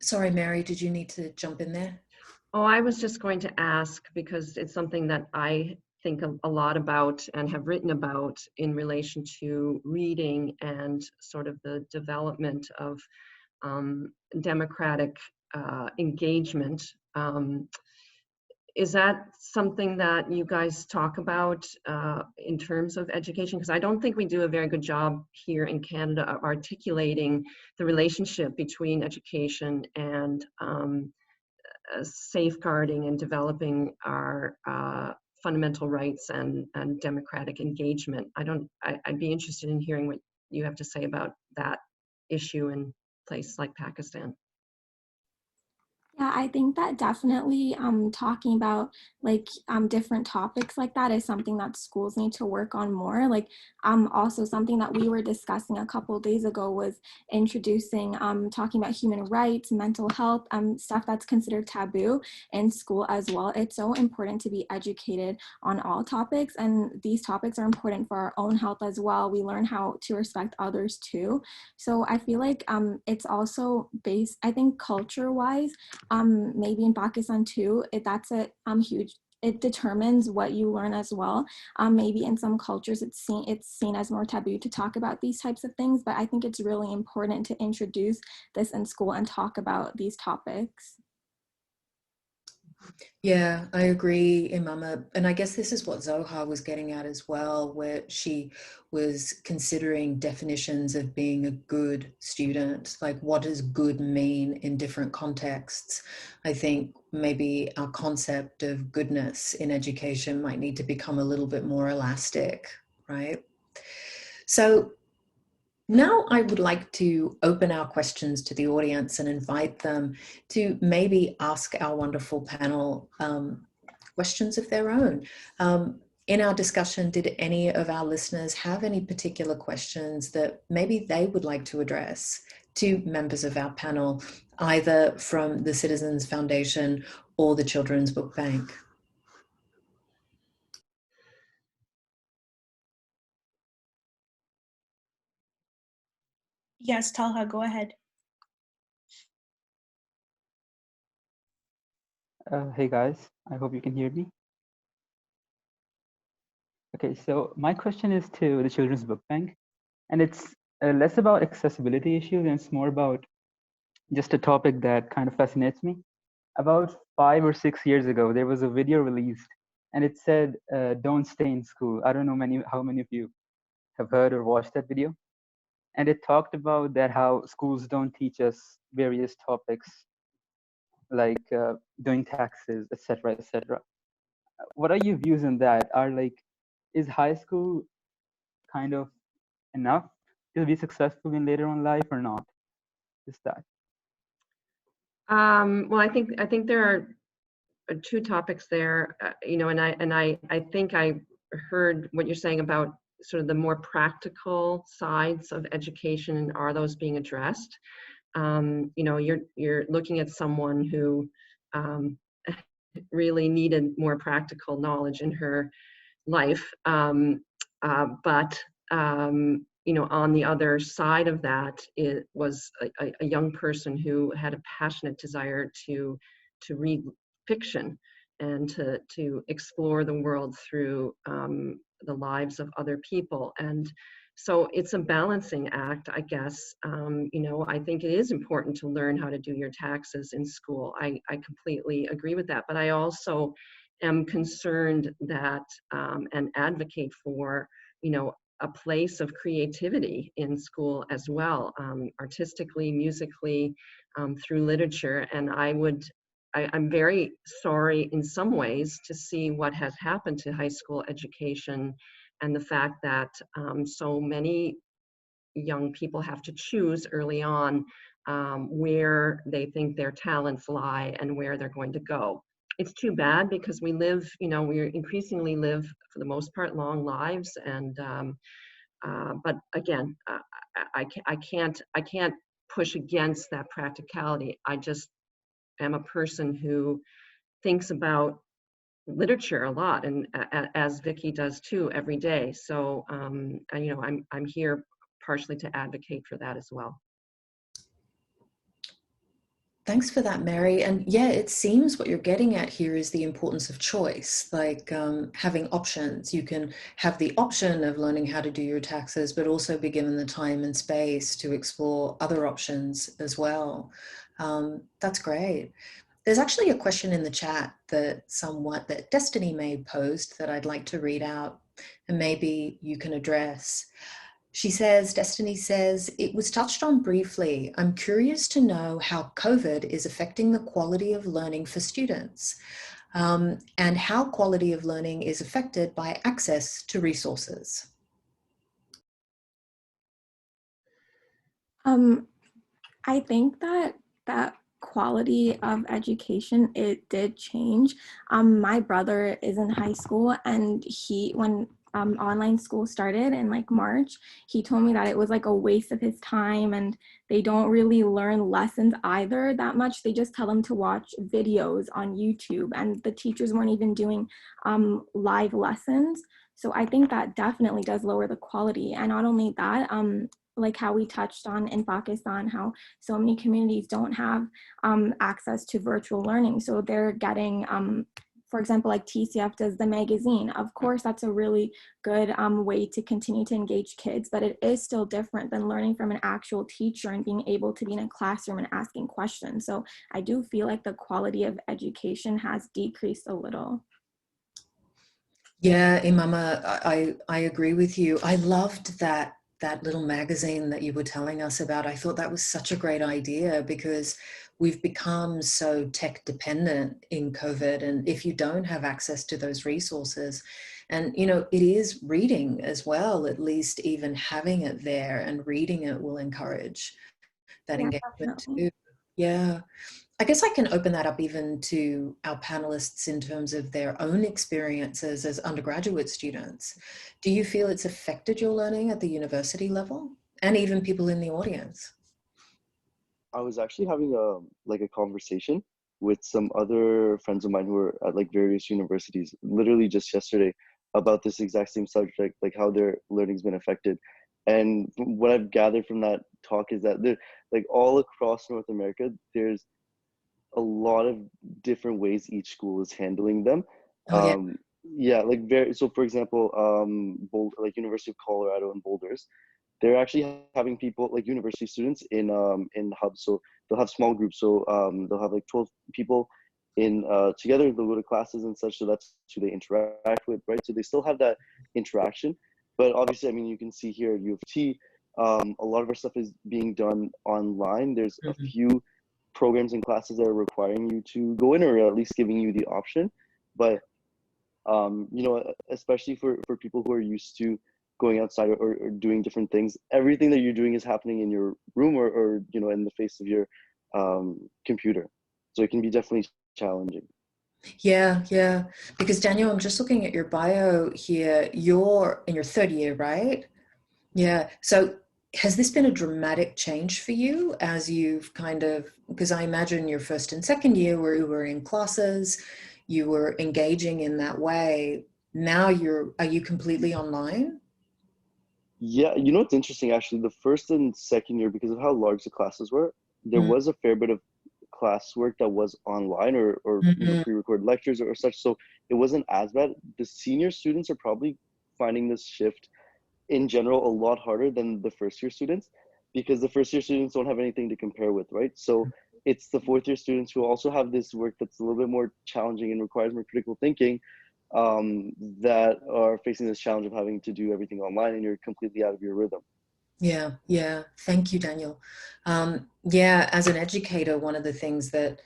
Sorry, Mary, did you need to jump in there? Oh, I was just going to ask, because it's something that I think a lot about and have written about in relation to reading and sort of the development of democratic engagement. Is that something that you guys talk about in terms of education? Because I don't think we do a very good job here in Canada of articulating the relationship between education and safeguarding and developing our fundamental rights and democratic engagement. I'd be interested in hearing what you have to say about that issue in a place like Pakistan. Yeah, I think that definitely talking about like different topics like that is something that schools need to work on more. Like also something that we were discussing a couple of days ago was introducing talking about human rights, mental health, stuff that's considered taboo in school as well. It's so important to be educated on all topics, and these topics are important for our own health as well. We learn how to respect others too. So I feel like it's also based, I think culture-wise, maybe in Pakistan too, that's a huge, it determines what you learn as well. Maybe in some cultures it's seen as more taboo to talk about these types of things, but I think it's really important to introduce this in school and talk about these topics. Yeah, I agree, Imama. And I guess this is what Zohar was getting at as well, where she was considering definitions of being a good student. Like, what does good mean in different contexts? I think maybe our concept of goodness in education might need to become a little bit more elastic, right? So now I would like to open our questions to the audience and invite them to maybe ask our wonderful panel questions of their own. In our discussion, did any of our listeners have any particular questions that maybe they would like to address to members of our panel, either from the Citizens Foundation or the Children's Book Bank? Yes, Talha, go ahead. Hey guys, I hope you can hear me. Okay, so my question is to the Children's Book Bank, and it's less about accessibility issues and it's more about just a topic that kind of fascinates me. About 5 or 6 years ago, there was a video released and it said, don't stay in school. I don't know how many of you have heard or watched that video. And it talked about that how schools don't teach us various topics like doing taxes, etc., etc. What are your views on that? Is high school kind of enough to be successful in later on life or not? Is that? Well, I think there are two topics there, and I think I heard what you're saying about sort of the more practical sides of education, and are those being addressed? You're looking at someone who really needed more practical knowledge in her life, but on the other side of that, it was a young person who had a passionate desire to read fiction and to explore the world through the lives of other people. And so it's a balancing act, I guess. I think it is important to learn how to do your taxes in school. I completely agree with that. But I also am concerned that and advocate for, a place of creativity in school as well, artistically, musically, through literature. And I'm very sorry in some ways to see what has happened to high school education and the fact that so many young people have to choose early on where they think their talents lie and where they're going to go. It's too bad because we live, we increasingly live for the most part long lives, and but again, I can't push against that practicality. I just am a person who thinks about literature a lot, and as Vicky does too, every day. So I'm here partially to advocate for that as well. Thanks for that, Mary. And yeah, it seems what you're getting at here is the importance of choice, like having options. You can have the option of learning how to do your taxes, but also be given the time and space to explore other options as well. That's great. There's actually a question in the chat that Destiny May posed that I'd like to read out, and maybe you can address. She says, Destiny says, it was touched on briefly. I'm curious to know how COVID is affecting the quality of learning for students, and how quality of learning is affected by access to resources. I think that quality of education, it did change. My brother is in high school, and when online school started in like March, he told me that it was like a waste of his time, and they don't really learn lessons either that much. They just tell them to watch videos on YouTube, and the teachers weren't even doing live lessons. So I think that definitely does lower the quality. And not only that, like how we touched on in Pakistan, how so many communities don't have access to virtual learning. So they're getting, for example, like TCF does the magazine. Of course, that's a really good way to continue to engage kids, but it is still different than learning from an actual teacher and being able to be in a classroom and asking questions. So I do feel like the quality of education has decreased a little. Yeah, Imama, I agree with you. I loved that little magazine that you were telling us about. I thought that was such a great idea because we've become so tech dependent in COVID. And if you don't have access to those resources, and it is reading as well, at least even having it there and reading it will encourage that engagement too. Yeah. I guess I can open that up even to our panelists in terms of their own experiences as undergraduate students. Do you feel it's affected your learning at the university level, and even people in the audience? I was actually having a conversation with some other friends of mine who are at like various universities, literally just yesterday, about this exact same subject, like how their learning's been affected. And what I've gathered from that talk is that like all across North America, there's a lot of different ways each school is handling them. Oh, yeah. Yeah, like so for example, like University of Colorado in Boulders, they're actually having people like university students in hubs. So they'll have small groups. So they'll have like 12 people in together. They'll go to classes and such. So that's who they interact with, right? So they still have that interaction. But obviously, I mean, you can see here at U of T, a lot of our stuff is being done online. There's a few programs and classes that are requiring you to go in, or at least giving you the option. But especially for people who are used to going outside or doing different things, everything that you're doing is happening in your room or in the face of your computer. So it can be definitely challenging. Yeah. Because Daniel, I'm just looking at your bio here. You're in your third year, right? Yeah. So has this been a dramatic change for you as you've because I imagine your first and second year where you were in classes, you were engaging in that way. Now are you completely online? Yeah, it's interesting actually. The first and second year, because of how large the classes were, there was a fair bit of classwork that was online or pre-recorded lectures or such. So it wasn't as bad. The senior students are probably finding this shift in general a lot harder than the first year students, because the first year students don't have anything to compare with, right? So it's the fourth year students who also have this work that's a little bit more challenging and requires more critical thinking, that are facing this challenge of having to do everything online, and you're completely out of your rhythm. Yeah. Thank you, Daniel. Yeah, as an educator, one of the things that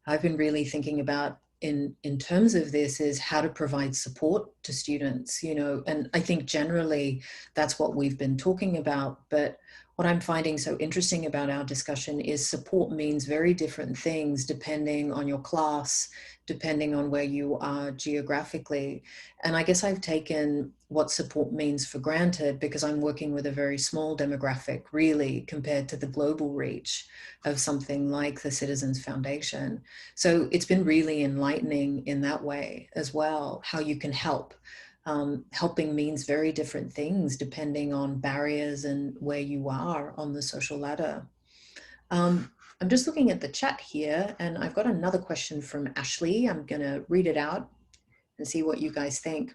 I've been really thinking about in terms of this is how to provide support to students, you know, and I think generally that's what we've been talking about. But what I'm finding so interesting about our discussion is support means very different things depending on your class, depending on where you are geographically. And I guess I've taken what support means for granted because I'm working with a very small demographic, really, compared to the global reach of something like the Citizens Foundation. So it's been really enlightening in that way as well, how you can help. Helping means very different things depending on barriers and where you are on the social ladder. I'm just looking at the chat here and I've got another question from Ashley. I'm gonna read it out and see what you guys think.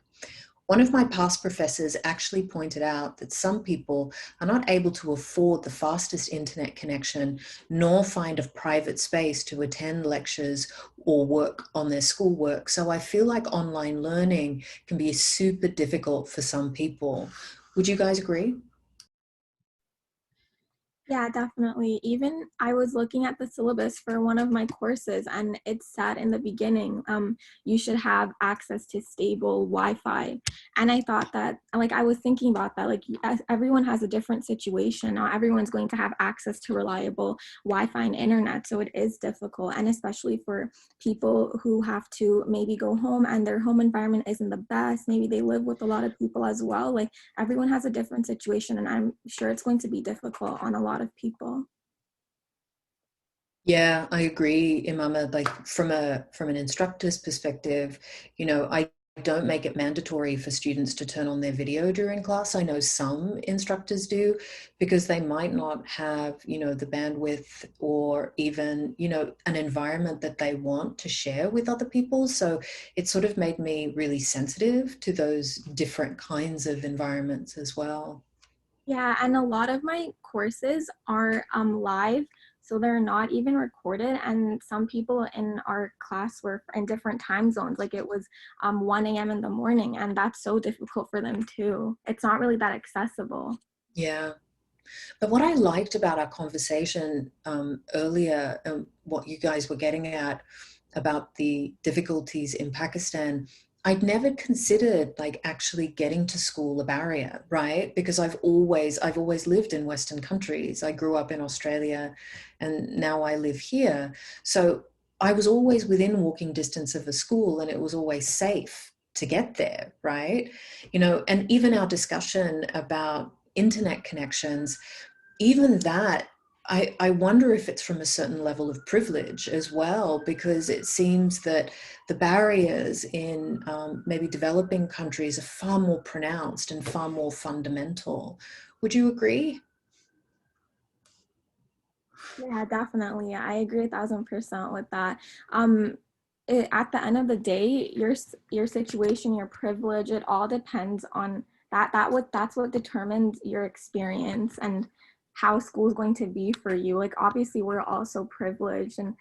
One of my past professors actually pointed out that some people are not able to afford the fastest internet connection, nor find a private space to attend lectures or work on their schoolwork. So I feel like online learning can be super difficult for some people. Would you guys agree? Yeah, definitely. Even I was looking at the syllabus for one of my courses and it said in the beginning, you should have access to stable Wi-Fi. And I thought that, like, I was thinking about that, like, everyone has a different situation. Not everyone's going to have access to reliable Wi-Fi and internet. So it is difficult. And especially for people who have to maybe go home and their home environment isn't the best. Maybe they live with a lot of people as well. Like, everyone has a different situation. And I'm sure it's going to be difficult on a lot of people. Yeah, I agree, Imama. Like from an instructor's perspective, you know, I don't make it mandatory for students to turn on their video during class. I know some instructors do because they might not have, you know, the bandwidth or even, you know, an environment that they want to share with other people. So it sort of made me really sensitive to those different kinds of environments as well. Yeah, and a lot of my courses are live, so they're not even recorded. And some people in our class were in different time zones, like it was 1 a.m. in the morning, and that's so difficult for them too. It's not really that accessible. Yeah. But what I liked about our conversation earlier, what you guys were getting at about the difficulties in Pakistan, I'd never considered like actually getting to school a barrier, right? Because I've always lived in Western countries. I grew up in Australia and now I live here. So I was always within walking distance of a school and it was always safe to get there, right? You know, and even our discussion about internet connections, even that, I wonder if it's from a certain level of privilege as well, because it seems that the barriers in maybe developing countries are far more pronounced and far more fundamental. Would you agree? Yeah, definitely. I agree 1,000% with that. At the end of the day, your situation, your privilege, it all depends on that's what determines your experience and how school is going to be for you. Like, obviously, we're all so privileged, and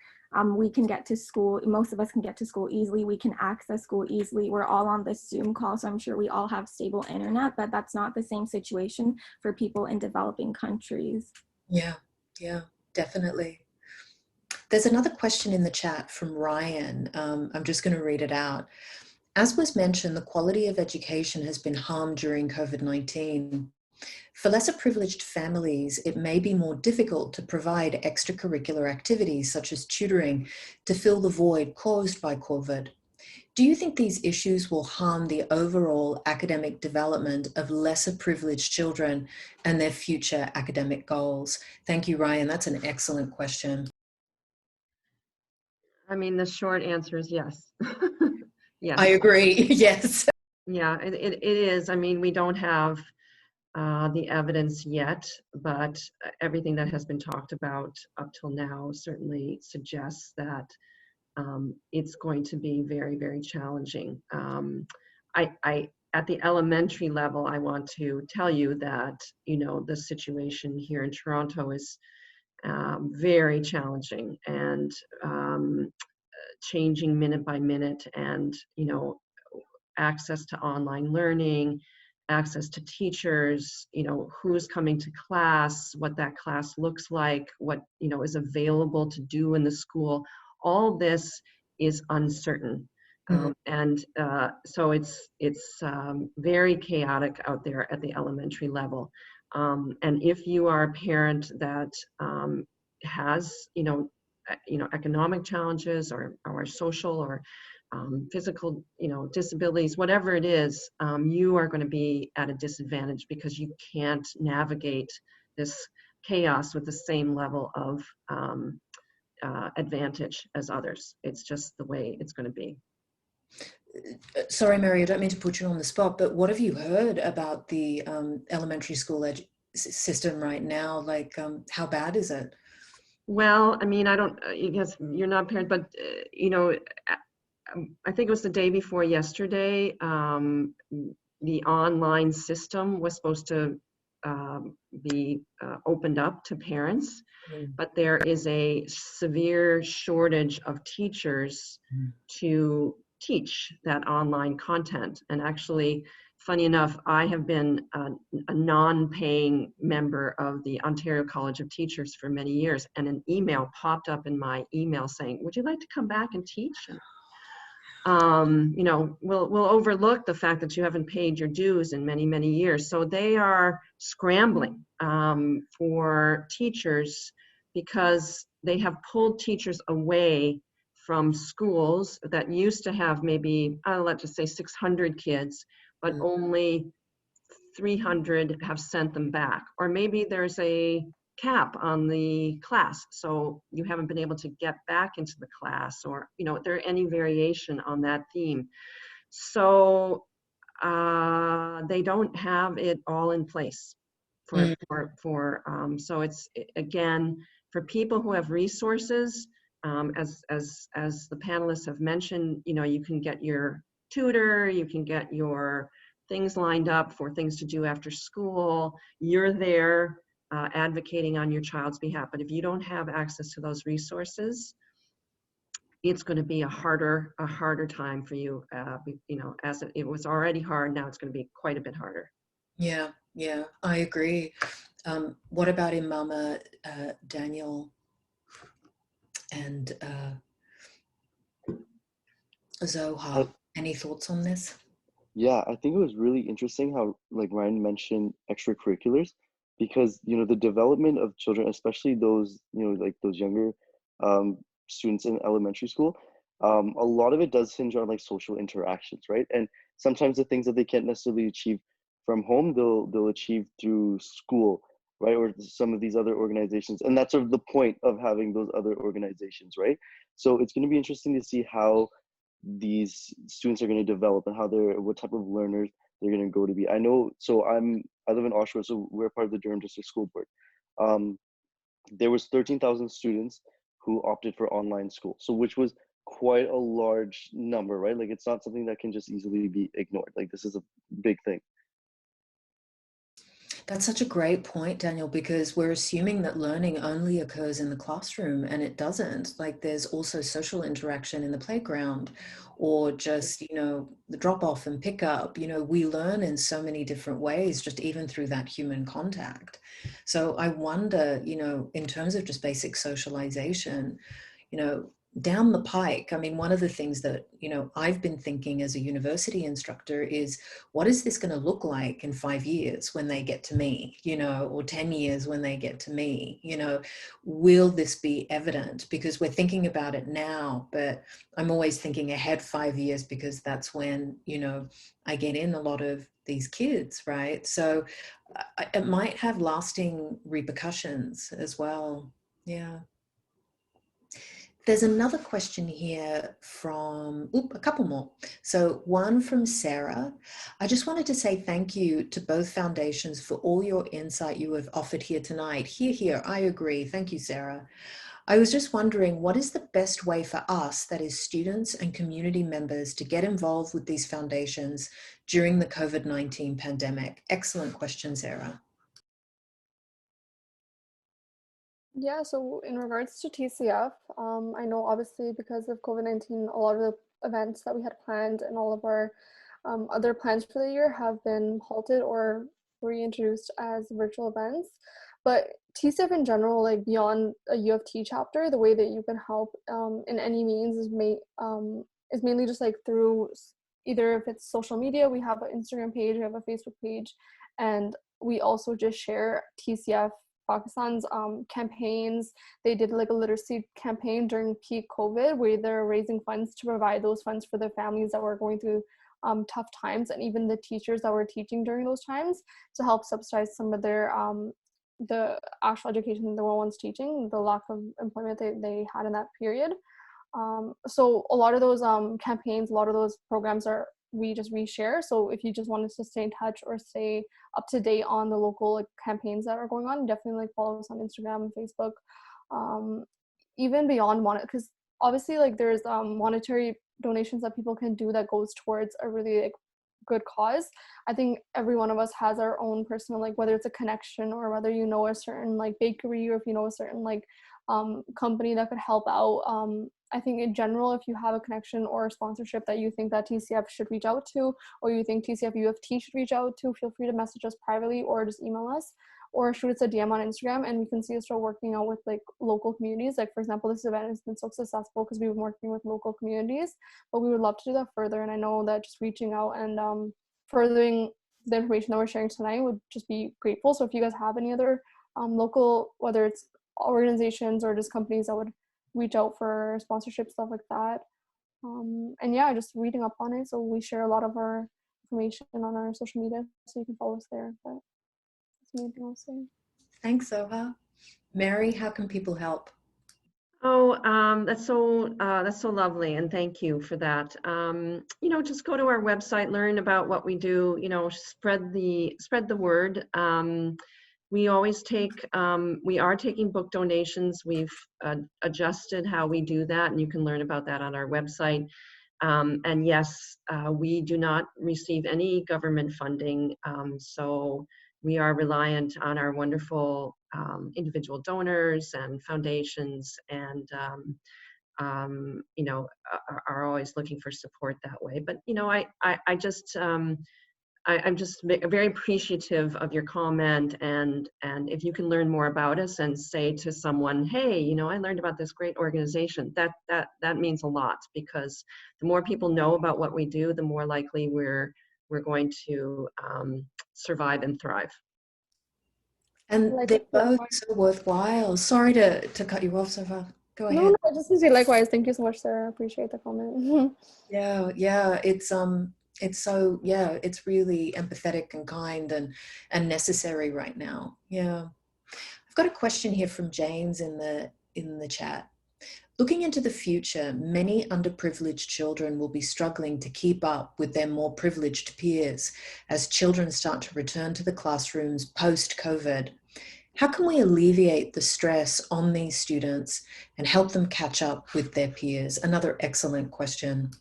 we can get to school. Most of us can get to school easily. We can access school easily. We're all on this Zoom call, so I'm sure we all have stable internet. But that's not the same situation for people in developing countries. Yeah, yeah, definitely. There's another question in the chat from Ryan. I'm just going to read it out. As was mentioned, the quality of education has been harmed during COVID-19. For lesser privileged families, it may be more difficult to provide extracurricular activities such as tutoring to fill the void caused by COVID. Do you think these issues will harm the overall academic development of lesser privileged children and their future academic goals? Thank you, Ryan. That's an excellent question. I mean, the short answer is yes. Yes. I agree. Yes. Yeah, it is. I mean, we don't have the evidence yet, but everything that has been talked about up till now certainly suggests that it's going to be very, very challenging. At the elementary level, I want to tell you that, you know, the situation here in Toronto is very challenging and changing minute by minute, and, you know, access to online learning, access to teachers, you know, who's coming to class, what that class looks like, what, you know, is available to do in the school. All this is uncertain. And so it's very chaotic out there at the elementary level. And if you are a parent that has, economic challenges or social or physical, disabilities, whatever it is, you are going to be at a disadvantage because you can't navigate this chaos with the same level of advantage as others. It's just the way it's going to be. Sorry, Mary, I don't mean to put you on the spot, but what have you heard about the elementary school system right now? Like, how bad is it? Well, I mean, I don't, guess you're not a parent, but, I think it was the day before yesterday, the online system was supposed to be opened up to parents, but there is a severe shortage of teachers to teach that online content. And actually, funny enough, I have been a non-paying member of the Ontario College of Teachers for many years, and an email popped up in my email saying, would you like to come back and teach? And, we'll overlook the fact that you haven't paid your dues in many, many years. So they are scrambling for teachers because they have pulled teachers away from schools that used to have maybe, let's just say 600 kids, but only 300 have sent them back. Or maybe there's a cap on the class, so you haven't been able to get back into the class, or there any variation on that theme. So they don't have it all in place so it's, again, for people who have resources, as the panelists have mentioned, you can get your tutor, you can get your things lined up for things to do after school. You're there advocating on your child's behalf. But if you don't have access to those resources, it's going to be a harder time for you. As it was already hard, now it's going to be quite a bit harder. Yeah, I agree. What about Imama Daniel and Zoha? Any thoughts on this? Yeah, I think it was really interesting how, like Ryan mentioned, extracurriculars, because the development of children, especially those like those younger students in elementary school, a lot of it does hinge on like social interactions, right? And sometimes the things that they can't necessarily achieve from home, they'll achieve through school, right? Or some of these other organizations, and that's sort of the point of having those other organizations, right? So it's going to be interesting to see how these students are going to develop and what type of learners they're going to go to be. I know, so I live in Oshawa, so we're part of the Durham District School Board. There was 13,000 students who opted for online school, so which was quite a large number, right? Like, it's not something that can just easily be ignored. Like, this is a big thing. That's such a great point, Daniel, because we're assuming that learning only occurs in the classroom, and it doesn't. Like, there's also social interaction in the playground, or just, the drop off and pick up. We learn in so many different ways, just even through that human contact. So I wonder, in terms of just basic socialization, down the pike, I mean, one of the things that, I've been thinking as a university instructor is, what is this going to look like in 5 years when they get to me, or 10 years when they get to me? Will this be evident? Because we're thinking about it now, but I'm always thinking ahead 5 years, because that's when, I get in a lot of these kids, right? So it might have lasting repercussions as well. Yeah. There's another question here from, a couple more. So one from Sarah. I just wanted to say thank you to both foundations for all your insight you have offered here tonight. Here, I agree. Thank you, Sarah. I was just wondering, what is the best way for us, that is students and community members, to get involved with these foundations during the COVID-19 pandemic? Excellent question, Sarah. Yeah, so in regards to TCF, I know obviously because of COVID-19, a lot of the events that we had planned and all of our other plans for the year have been halted or reintroduced as virtual events. But TCF in general, like beyond a U of T chapter, the way that you can help in any means is mainly just like through either if it's social media, we have an Instagram page, we have a Facebook page, and we also just share TCF Pakistan's campaigns. They did like a literacy campaign during peak COVID where they're raising funds to provide those funds for the families that were going through tough times, and even the teachers that were teaching during those times to help subsidize some of their the actual education they were once teaching, the lack of employment they had in that period. So a lot of those campaigns, a lot of those programs we just reshare. So if you just wanted to stay in touch or stay up to date on the local like campaigns that are going on, definitely like follow us on Instagram and Facebook. Even beyond because obviously like there's monetary donations that people can do that goes towards a really like good cause. I think every one of us has our own personal, like whether it's a connection or whether you know a certain like bakery or if you know a certain like company that could help out. I think in general, if you have a connection or a sponsorship that you think that TCF should reach out to, or you think TCF U of T should reach out to, feel free to message us privately or just email us or shoot us a DM on Instagram, and we can see us start working out with like local communities. Like for example, this event has been so successful because we've been working with local communities, but we would love to do that further. And I know that just reaching out and furthering the information that we're sharing tonight would just be grateful. So if you guys have any other local, whether it's organizations or just companies that would reach out for sponsorship, stuff like that. And yeah, just reading up on it. So we share a lot of our information on our social media, so you can follow us there. But that's the main thing I'll say. Thanks, Zoha. Mary, how can people help? Oh, that's so lovely, and thank you for that. You know, just go to our website, learn about what we do. You know, spread the word. We always we are taking book donations. We've adjusted how we do that, and you can learn about that on our website. And yes, we do not receive any government funding, so we are reliant on our wonderful individual donors and foundations, and you know, are always looking for support that way. But you know, I'm just very appreciative of your comment, and if you can learn more about us and say to someone, hey, you know, I learned about this great organization, that means a lot, because the more people know about what we do, the more likely we're going to survive and thrive. And Like, they're both so worthwhile. Sorry to cut you off, Zoha. Go ahead. No, just to say likewise. Thank you so much, Sarah. I appreciate the comment. Yeah, it's so, yeah, it's really empathetic and kind and necessary right now. Yeah. I've got a question here from James in the chat. Looking into the future, many underprivileged children will be struggling to keep up with their more privileged peers as children start to return to the classrooms post-COVID. How can we alleviate the stress on these students and help them catch up with their peers? Another excellent question.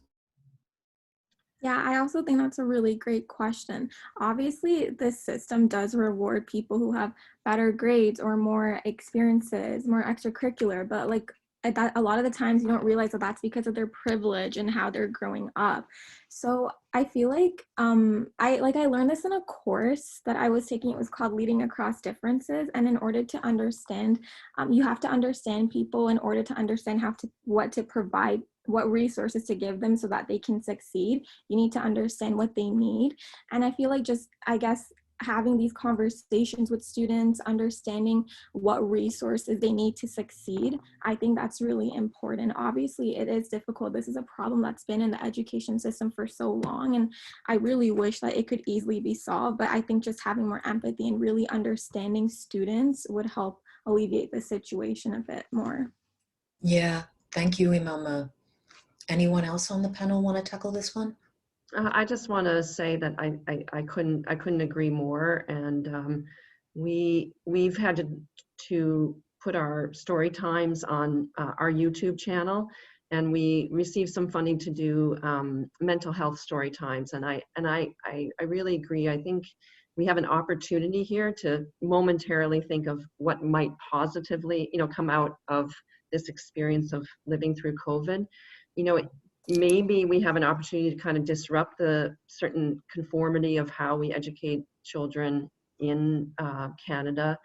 Yeah, I also think that's a really great question. Obviously, this system does reward people who have better grades or more experiences, more extracurricular, but like that, a lot of the times you don't realize that that's because of their privilege and how they're growing up. So I feel like I learned this in a course that I was taking. It was called Leading Across Differences, and in order to understand, you have to understand people in order to understand what to provide, what resources to give them so that they can succeed. You need to understand what they need. And I feel like just, I guess, having these conversations with students, understanding what resources they need to succeed, I think that's really important. Obviously, it is difficult. This is a problem that's been in the education system for so long, and I really wish that it could easily be solved. But I think just having more empathy and really understanding students would help alleviate the situation a bit more. Yeah, thank you, Imama. Anyone else on the panel want to tackle this one? I just want to say that I couldn't agree more, and we've had to put our story times on our YouTube channel, and we received some funding to do mental health story times, and I really agree. I think we have an opportunity here to momentarily think of what might positively, you know, come out of this experience of living through COVID. You know, maybe we have an opportunity to kind of disrupt the certain conformity of how we educate children in Canada,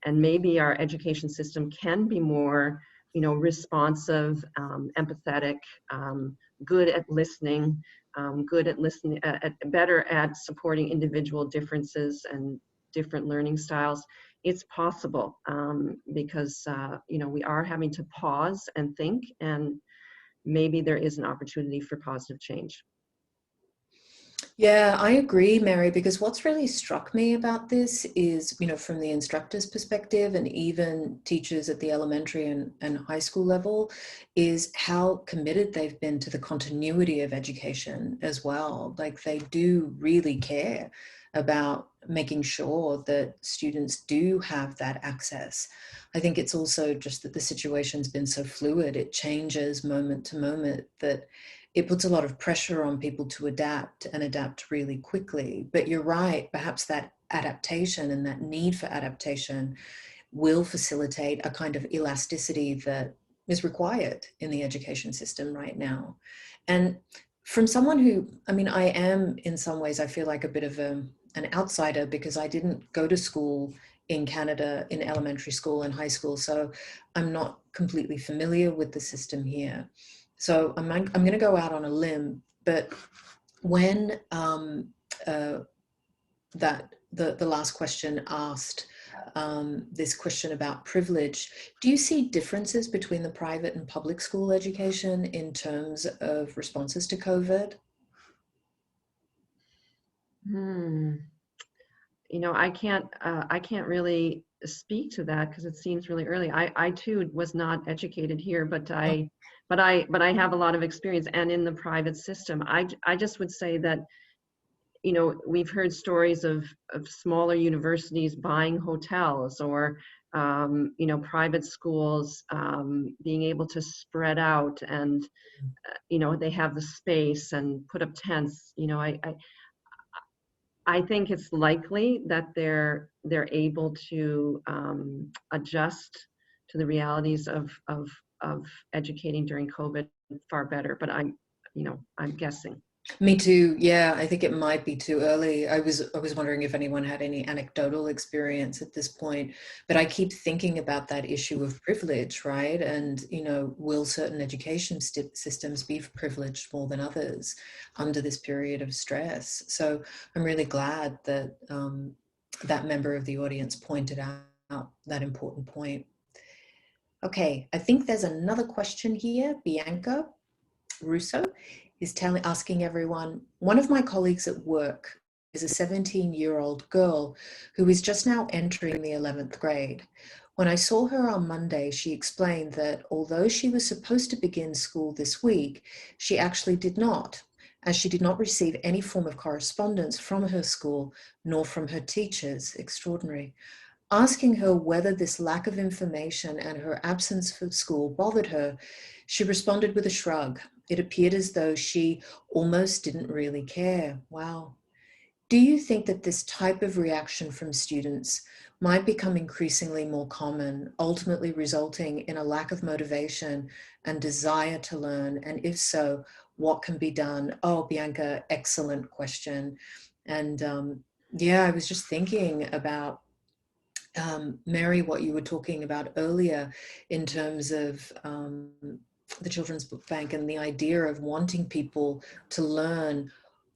maybe our education system can be more, responsive, empathetic, good at listening, better at supporting individual differences and different learning styles. It's possible, because we are having to pause and think, and maybe there is an opportunity for positive change. Yeah, I agree, Mary, because what's really struck me about this is, from the instructor's perspective and even teachers at the elementary and high school level, is how committed they've been to the continuity of education as well. Like, they do really care about making sure that students do have that access. I think it's also just that the situation's been so fluid, it changes moment to moment, that it puts a lot of pressure on people to adapt and adapt really quickly. But you're right, perhaps that adaptation and that need for adaptation will facilitate a kind of elasticity that is required in the education system right now. And from someone who, I am in some ways, I feel like a bit of an outsider, because I didn't go to school in Canada in elementary school and high school, so I'm not completely familiar with the system here. So I'm going to go out on a limb, but when the last question asked this question about privilege, do you see differences between the private and public school education in terms of responses to COVID? I can't really speak to that because it seems really early. I too was not educated here, but I have a lot of experience, and in the private system. I just would say that, we've heard stories of smaller universities buying hotels, or private schools being able to spread out, and they have the space and put up tents. I think it's likely that they're able to adjust to the realities of educating during COVID far better. But I'm guessing. Me too. Yeah, I think it might be too early. I was wondering if anyone had any anecdotal experience at this point, but I keep thinking about that issue of privilege, right? And, will certain education systems be privileged more than others under this period of stress? So I'm really glad that that member of the audience pointed out that important point. Okay, I think there's another question here. Bianca Russo is asking everyone, one of my colleagues at work is a 17-year-old girl who is just now entering the 11th grade. When I saw her on Monday, she explained that although she was supposed to begin school this week, she actually did not, as she did not receive any form of correspondence from her school nor from her teachers. Extraordinary. Asking her whether this lack of information and her absence from school bothered her, she responded with a shrug. It appeared as though she almost didn't really care. Wow. Do you think that this type of reaction from students might become increasingly more common, ultimately resulting in a lack of motivation and desire to learn? And if so, what can be done? Oh, Bianca, excellent question. And yeah, I was just thinking about Mary, what you were talking about earlier in terms of the Children's Book Bank and the idea of wanting people to learn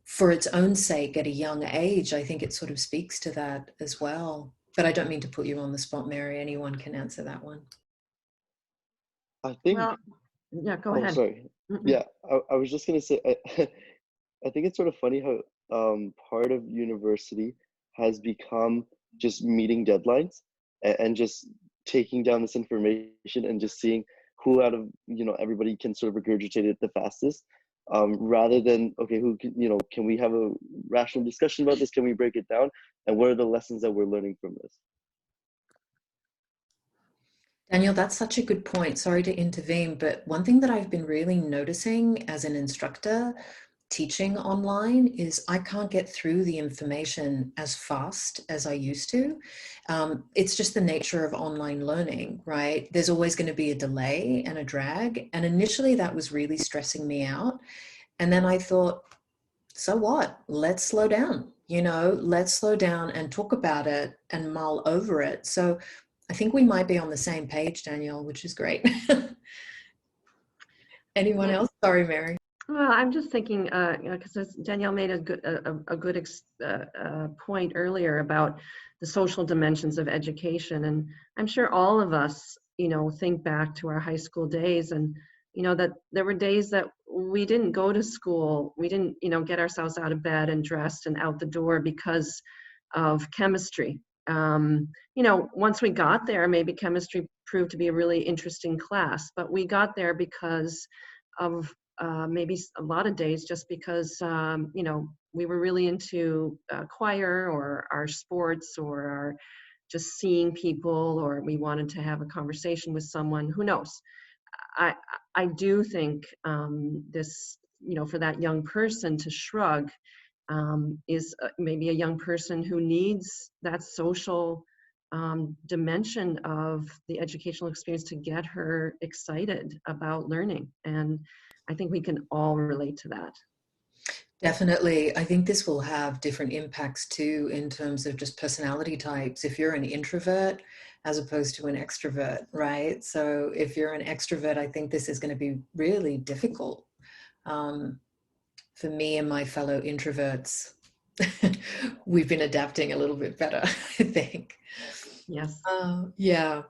for its own sake at a young age. I think it sort of speaks to that as well. But I don't mean to put you on the spot, Mary. Anyone can answer that one. I think. Well, yeah, go ahead. Sorry. Yeah, I was just gonna say. I think it's sort of funny how part of university has become just meeting deadlines and just taking down this information and just seeing who out of everybody can sort of regurgitate it the fastest, rather than, okay, who can, can we have a rational discussion about this? Can we break it down? And what are the lessons that we're learning from this? Daniel, that's such a good point. Sorry to intervene, but one thing that I've been really noticing as an instructor teaching online is I can't get through the information as fast as I used to. It's just the nature of online learning, right? There's always going to be a delay and a drag. And initially that was really stressing me out. And then I thought, so what? Let's slow down, let's slow down and talk about it and mull over it. So I think we might be on the same page, Danielle, which is great. Anyone else? Sorry, Mary. Well, I'm just thinking, because Danielle made a good point earlier about the social dimensions of education, and I'm sure all of us, think back to our high school days, and that there were days that we didn't go to school, we didn't, get ourselves out of bed and dressed and out the door because of chemistry. Once we got there, maybe chemistry proved to be a really interesting class, but we got there because of maybe a lot of days just because, we were really into choir or our sports or our just seeing people, or we wanted to have a conversation with someone, who knows. I do think this, for that young person to shrug is maybe a young person who needs that social dimension of the educational experience to get her excited about learning. And I think we can all relate to that. Definitely. I think this will have different impacts too in terms of just personality types. If you're an introvert as opposed to an extrovert, right? So if you're an extrovert, I think this is going to be really difficult for me and my fellow introverts. We've been adapting a little bit better, I think. Yes. Yeah.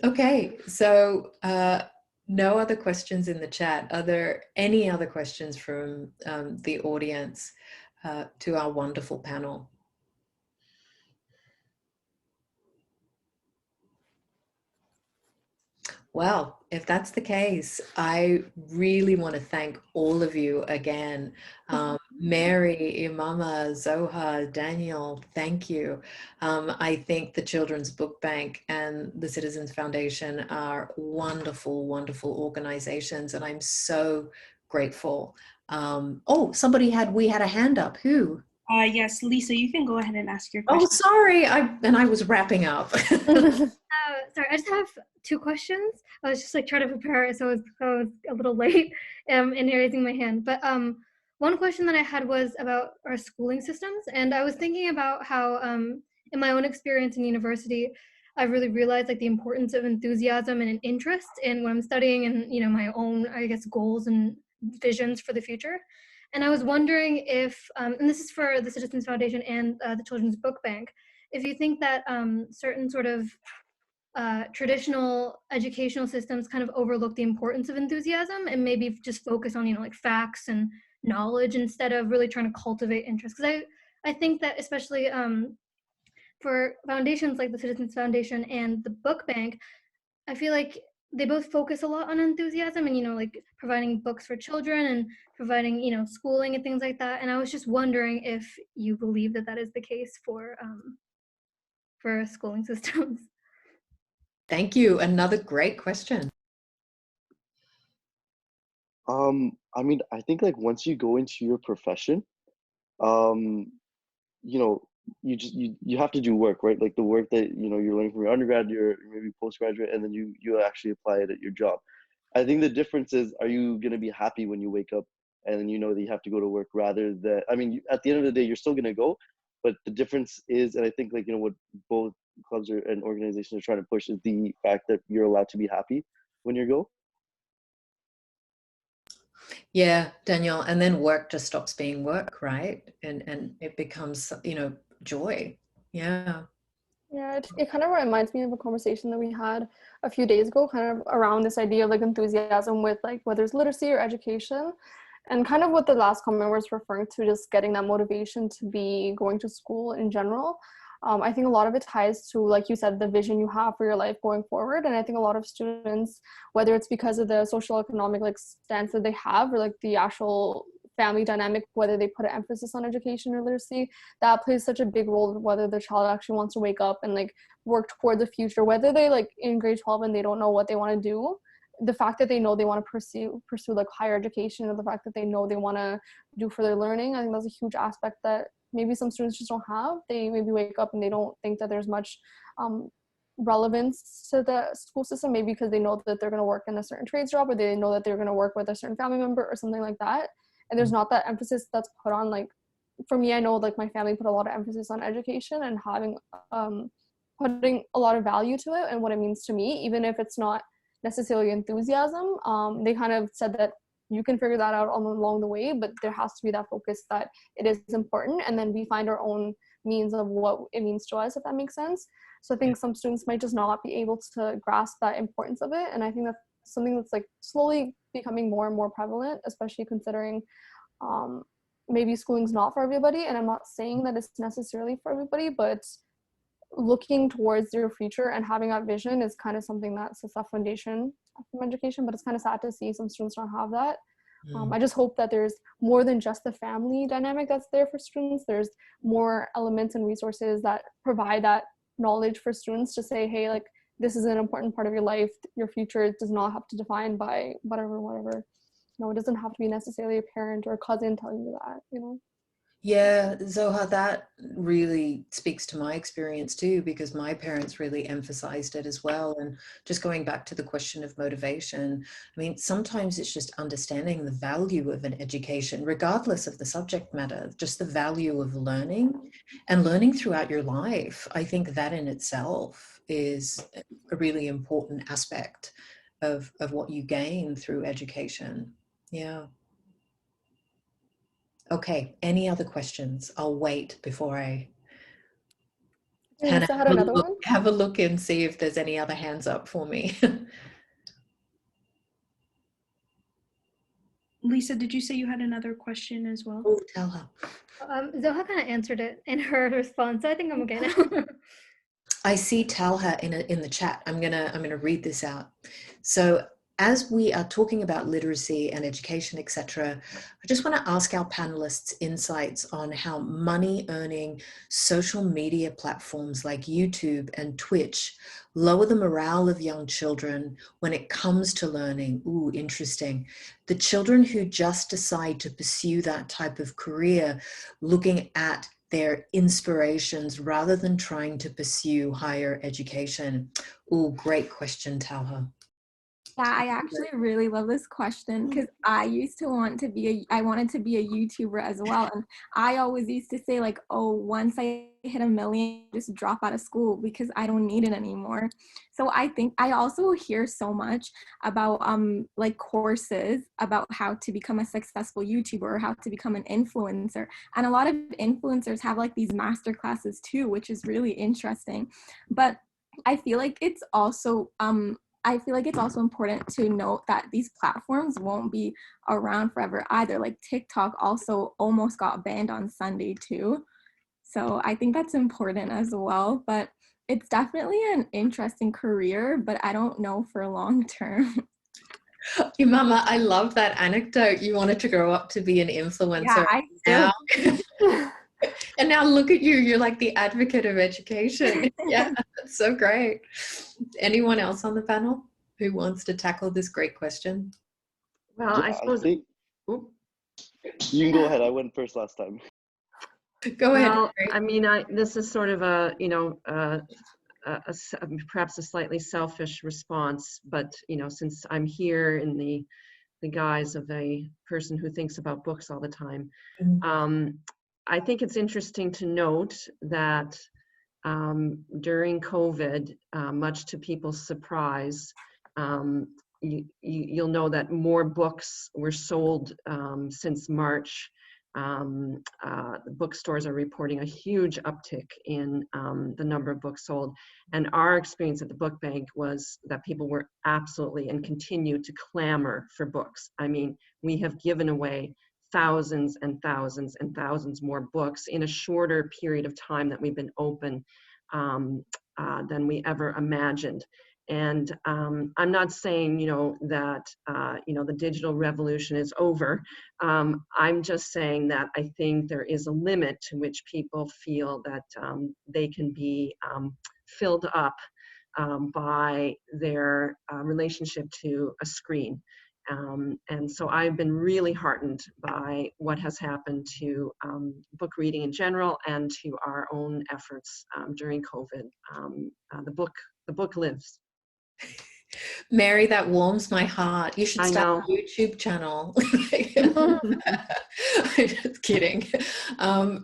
Okay. So no other questions in the chat. Are there any other questions from the audience to our wonderful panel? Well, if that's the case, I really want to thank all of you again. Mary, Imama, Zoha, Daniel, thank you. I think the Children's Book Bank and the Citizens Foundation are wonderful, wonderful organizations, and I'm so grateful. Oh, we had a hand up. Who? Yes, Lisa, you can go ahead and ask your question. Oh, sorry, I was wrapping up. Sorry, I just have two questions. I was just trying to prepare, so I was a little late in raising my hand. But one question that I had was about our schooling systems, and I was thinking about how, in my own experience in university, I've really realized the importance of enthusiasm and an interest in what I'm studying, and my own, I guess, goals and visions for the future. And I was wondering if, and this is for the Citizens Foundation and the Children's Book Bank, if you think that certain sort of traditional educational systems kind of overlook the importance of enthusiasm and maybe just focus on facts and knowledge instead of really trying to cultivate interest. Because I think that especially for foundations like the Citizens Foundation and the Book Bank, I feel like they both focus a lot on enthusiasm and providing books for children and providing schooling and things like that. And I was just wondering if you believe that that is the case for schooling systems. Thank you. Another great question. I mean, I think once you go into your profession, you have to do work, right? Like the work that you're learning from your undergrad, your maybe postgraduate, and then you actually apply it at your job. I think the difference is, are you going to be happy when you wake up and then that you have to go to work, rather than, I mean, at the end of the day, you're still going to go, but the difference is, and I think what both clubs and organizations are trying to push is the fact that you're allowed to be happy when you go. Yeah, Danielle, and then work just stops being work, right? And it becomes, joy. Yeah. Yeah, it kind of reminds me of a conversation that we had a few days ago, kind of around this idea of enthusiasm with whether it's literacy or education, and kind of what the last comment was referring to, just getting that motivation to be going to school in general. I think a lot of it ties to, like you said, the vision you have for your life going forward. And I think a lot of students, whether it's because of the socioeconomic stance that they have, or the actual family dynamic, whether they put an emphasis on education or literacy, that plays such a big role whether the child actually wants to wake up and work toward the future, whether they in grade 12 and they don't know what they want to do. The fact that they know they want to pursue higher education, or the fact that they know they want to do further learning, I think that's a huge aspect that maybe some students just don't have. They maybe wake up and they don't think that there's much relevance to the school system, maybe because they know that they're going to work in a certain trades job, or they know that they're going to work with a certain family member or something like that. And there's not that emphasis that's put on, for me, I know my family put a lot of emphasis on education and having putting a lot of value to it and what it means to me, even if it's not necessarily enthusiasm. They kind of said that you can figure that out along the way, but there has to be that focus that it is important, and then we find our own means of what it means to us, if that makes sense. So I think some students might just not be able to grasp that importance of it, and I think that's something that's like slowly becoming more and more prevalent, especially considering maybe schooling's not for everybody, and I'm not saying that it's necessarily for everybody, but looking towards your future and having that vision is kind of something that sets that foundation from education. But it's kind of sad to see some students don't have that. I just hope that there's more than just the family dynamic that's there for students. There's more elements and resources that provide that knowledge for students to say, hey, like, this is an important part of your life. Your future does not have to define by whatever. No, it doesn't have to be necessarily a parent or a cousin telling you that, you know? Yeah, Zoha, that really speaks to my experience too, because my parents really emphasized it as well. And just going back to the question of motivation, I mean, sometimes it's just understanding the value of an education, regardless of the subject matter, just the value of learning and learning throughout your life. I think that in itself is a really important aspect of what you gain through education. Yeah. Okay, any other questions? I'll wait before I Hannah, Lisa had another one. have a look and see if there's any other hands up for me. Lisa, did you say you had another question as well? Oh, tell her. Zoha kind of answered it in her response, so I think I'm okay now. I see Talha in the chat. I'm gonna read this out. So as we are talking about literacy and education, etc., I just want to ask our panelists insights on how money earning social media platforms like YouTube and Twitch lower the morale of young children when it comes to learning. Ooh, interesting. The children who just decide to pursue that type of career, looking at their inspirations rather than trying to pursue higher education. Oh, great question, Talha. Yeah, I actually really love this question because I wanted to be a YouTuber as well. And I always used to say like, oh, once I hit 1 million, just drop out of school because I don't need it anymore. So I think I also hear so much about like courses about how to become a successful YouTuber or how to become an influencer. And a lot of influencers have like these master classes too, which is really interesting. But I feel like it's also important to note that these platforms won't be around forever either. Like TikTok also almost got banned on Sunday too. So I think that's important as well. But it's definitely an interesting career, but I don't know for long term. Your mama, I love that anecdote. You wanted to grow up to be an influencer. Yeah, and now look at you. You're like the advocate of education. Yeah, that's so great. Anyone else on the panel who wants to tackle this great question? Well, I suppose. You can go ahead. I went first last time. Go ahead. Well, I mean, this is sort of a, perhaps a slightly selfish response, but since I'm here in the guise of a person who thinks about books all the time, I think it's interesting to note that during COVID, much to people's surprise, you'll know that more books were sold since March. The bookstores are reporting a huge uptick in the number of books sold. And our experience at the book bank was that people were absolutely and continue to clamor for books. I mean, we have given away thousands and thousands and thousands more books in a shorter period of time that we've been open than we ever imagined. And I'm not saying, that, the digital revolution is over. I'm just saying that I think there is a limit to which people feel that they can be filled up by their relationship to a screen. And so I've been really heartened by what has happened to book reading in general and to our own efforts during COVID. The book lives. Mary, that warms my heart. You should start a YouTube channel. I'm just kidding.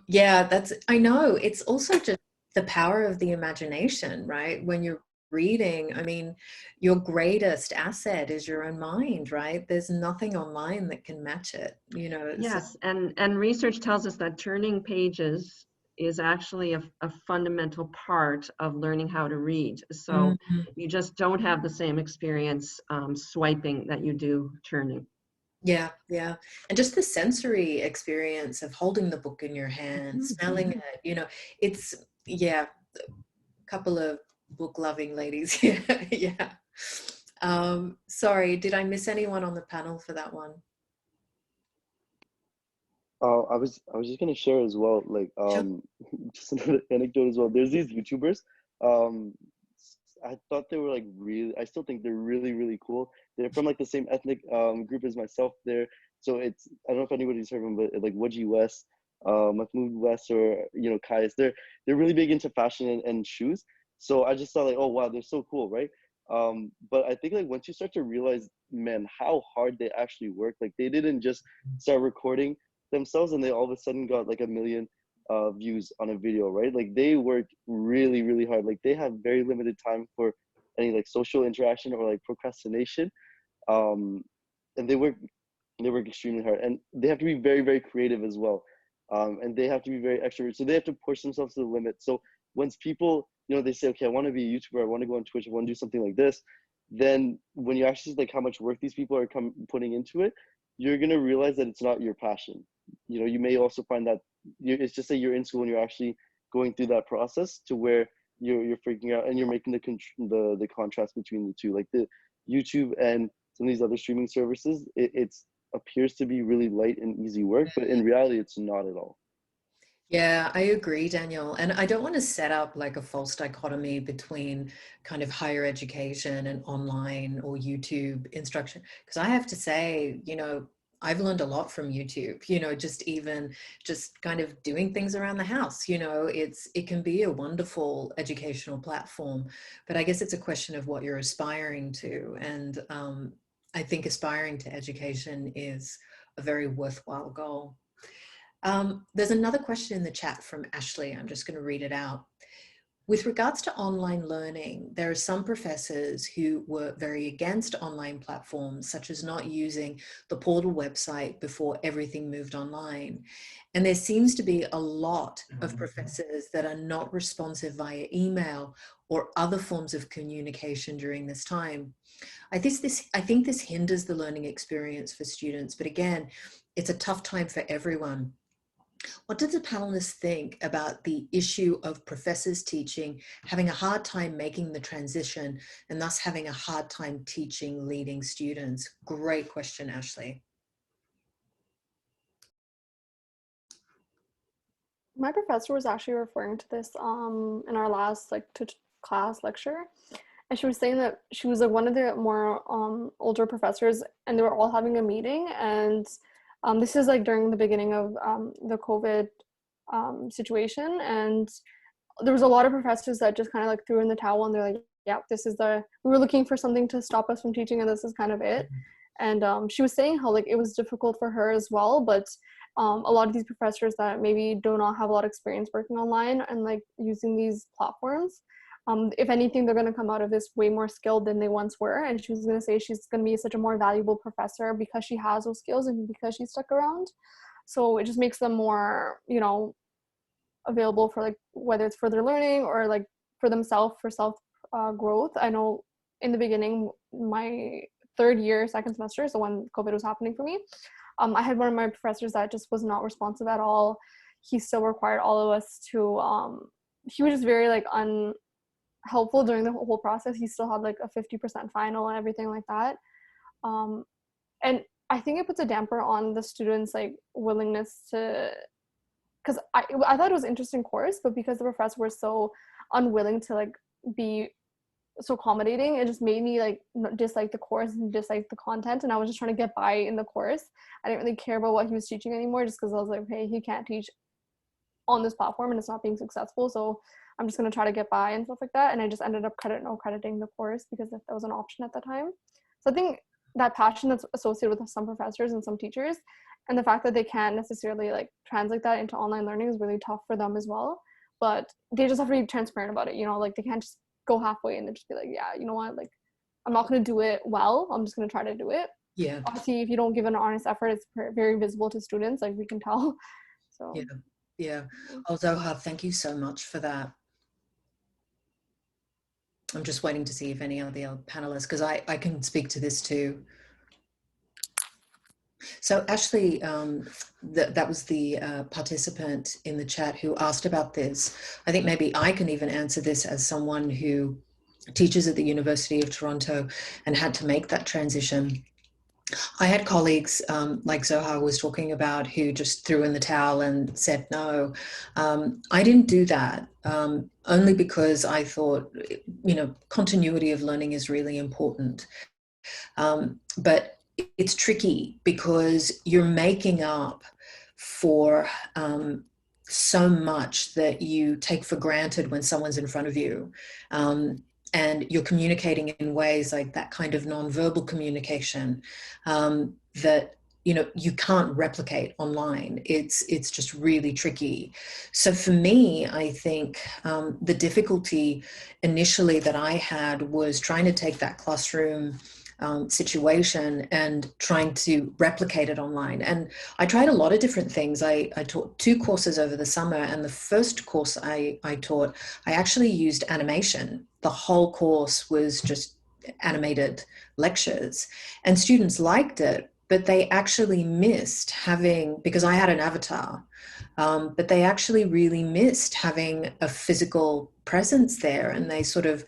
Yeah, I know. It's also just the power of the imagination, right? When you're reading, I mean, your greatest asset is your own mind, right? There's nothing online that can match it, you know. Yes, and research tells us that turning pages is actually a fundamental part of learning how to read. So you just don't have the same experience swiping that you do turning. Yeah, yeah. And just the sensory experience of holding the book in your hand, smelling it, you know, it's, yeah, a couple of book loving ladies here. Yeah. Sorry, did I miss anyone on the panel for that one? I was just gonna share as well, like Sure. just another anecdote as well. There's these YouTubers. Um, I thought they were like really. I still think they're really really cool. They're from like the same ethnic group as myself. There, so it's I don't know if anybody's heard of them, but like Wudgie West, Mahmoud West, or you know Kais. They're really big into fashion and shoes. So I just thought like, oh wow, they're so cool, right? But I think like once you start to realize, man, how hard they actually work. Like they didn't just start recording themselves and they all of a sudden got like 1 million views on a video, right? Like they worked really really hard. Like they have very limited time for any like social interaction or like procrastination. um and they work extremely hard, and they have to be very very creative as well. And they have to be very extrovert, so they have to push themselves to the limit. So once people, you know, they say, okay, I want to be a YouTuber, I want to go on Twitch, I want to do something like this, then when you actually see like how much work these people are putting into it, you're going to realize that it's not your passion. You know, you may also find that it's just that you're in school and you're actually going through that process to where you're freaking out and you're making the contrast between the two, like the YouTube and some of these other streaming services. It's appears to be really light and easy work, but in reality it's not at all. Yeah, I agree, Daniel. And I don't want to set up like a false dichotomy between kind of higher education and online or YouTube instruction. Because I have to say, you know, I've learned a lot from YouTube, you know, just kind of doing things around the house, you know, it can be a wonderful educational platform, but I guess it's a question of what you're aspiring to. And I think aspiring to education is a very worthwhile goal. There's another question in the chat from Ashley. I'm just going to read it out. With regards to online learning, there are some professors who were very against online platforms, such as not using the portal website before everything moved online. And there seems to be a lot of professors that are not responsive via email or other forms of communication during this time. I think this hinders the learning experience for students, but again, it's a tough time for everyone. What did the panelists think about the issue of professors teaching, having a hard time making the transition, and thus having a hard time teaching leading students? Great question, Ashley. My professor was actually referring to this in our last class lecture, and she was saying that she was like one of the more older professors, and they were all having a meeting, and this is like during the beginning of the COVID situation, and there was a lot of professors that just kind of like threw in the towel, and they're like, yeah, we were looking for something to stop us from teaching, and this is kind of it. And she was saying how like it was difficult for her as well, but a lot of these professors that maybe do not have a lot of experience working online and like using these platforms, if anything, they're going to come out of this way more skilled than they once were. And she was going to say she's going to be such a more valuable professor because she has those skills and because she's stuck around. So it just makes them more, you know, available for like whether it's further learning or like for themselves, for self growth. I know in the beginning, my third year, second semester, so when COVID was happening for me, I had one of my professors that just was not responsive at all. He still required all of us to, he was just very like unhelpful during the whole process. He still had like a 50% final and everything like that. And I think it puts a damper on the students' like willingness to, because I thought it was an interesting course, but because the professors were so unwilling to like be so accommodating, it just made me like dislike the course and dislike the content, and I was just trying to get by in the course. I didn't really care about what he was teaching anymore, just because I was like, hey, he can't teach on this platform and it's not being successful, so I'm just going to try to get by and stuff like that. And I just ended up crediting the course because that was an option at the time. So I think that passion that's associated with some professors and some teachers, and the fact that they can't necessarily like translate that into online learning is really tough for them as well. but they just have to be transparent about it, you know, like they can't just go halfway and then just be like, yeah, you know what, like I'm not going to do it well, I'm just going to try to do it. Yeah. Obviously, if you don't give an honest effort, it's very visible to students, like we can tell. So yeah, yeah. Oh, Zohar, thank you so much for that. I'm just waiting to see if any of the other panelists, because I can speak to this too. So Ashley, that was the participant in the chat who asked about this. I think maybe I can even answer this as someone who teaches at the University of Toronto and had to make that transition. I had colleagues like Zohar was talking about who just threw in the towel and said no. I didn't do that only because I thought, you know, continuity of learning is really important. But it's tricky because you're making up for so much that you take for granted when someone's in front of you. And you're communicating in ways like that kind of nonverbal communication that, you know, you can't replicate online. It's just really tricky. So for me, I think the difficulty initially that I had was trying to take that classroom situation and trying to replicate it online. And I tried a lot of different things. I taught 2 courses over the summer, and the first course I taught, I actually used animation. The whole course was just animated lectures, and students liked it, but they actually missed having, because I had an avatar, but they actually really missed having a physical presence there, and they sort of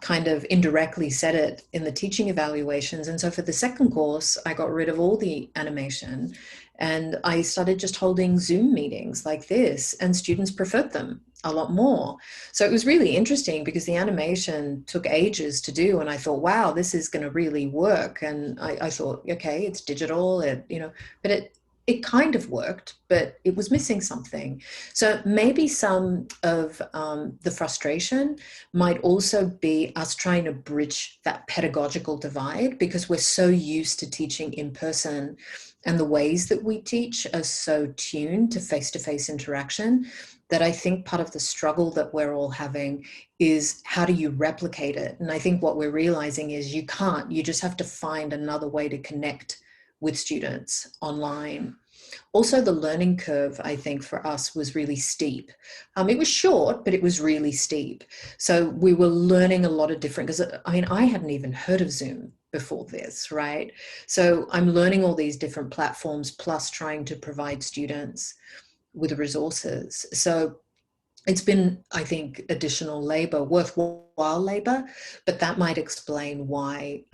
kind of indirectly said it in the teaching evaluations. And so for the second course, I got rid of all the animation and I started just holding Zoom meetings like this, and students preferred them a lot more. So it was really interesting because the animation took ages to do, and I thought, wow, this is going to really work. And I thought, okay, it's digital, you know, but it kind of worked, but it was missing something. So maybe some of the frustration might also be us trying to bridge that pedagogical divide, because we're so used to teaching in person and the ways that we teach are so tuned to face-to-face interaction that I think part of the struggle that we're all having is how do you replicate it? And I think what we're realizing is you can't, you just have to find another way to connect with students online. Also, the learning curve, I think, for us was really steep. It was short, but it was really steep. So we were learning a lot of different, because I mean, I hadn't even heard of Zoom before this, right? So I'm learning all these different platforms, plus trying to provide students with resources. So it's been, I think, additional labor, worthwhile labor, but that might explain why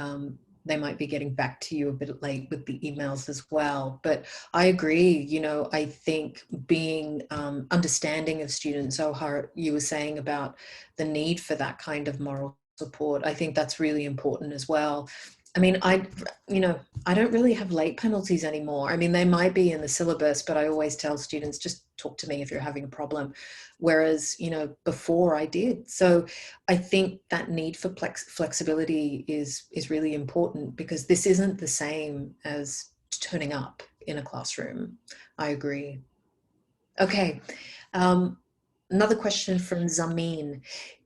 they might be getting back to you a bit late with the emails as well. But I agree, you know, I think being understanding of students, Zohar, you were saying about the need for that kind of moral support, I think that's really important as well. I mean, I don't really have late penalties anymore. I mean, they might be in the syllabus, but I always tell students, just talk to me if you're having a problem. Whereas, you know, before I did. So I think that need for flexibility is really important, because this isn't the same as turning up in a classroom. I agree. Okay. Another question from Zameen.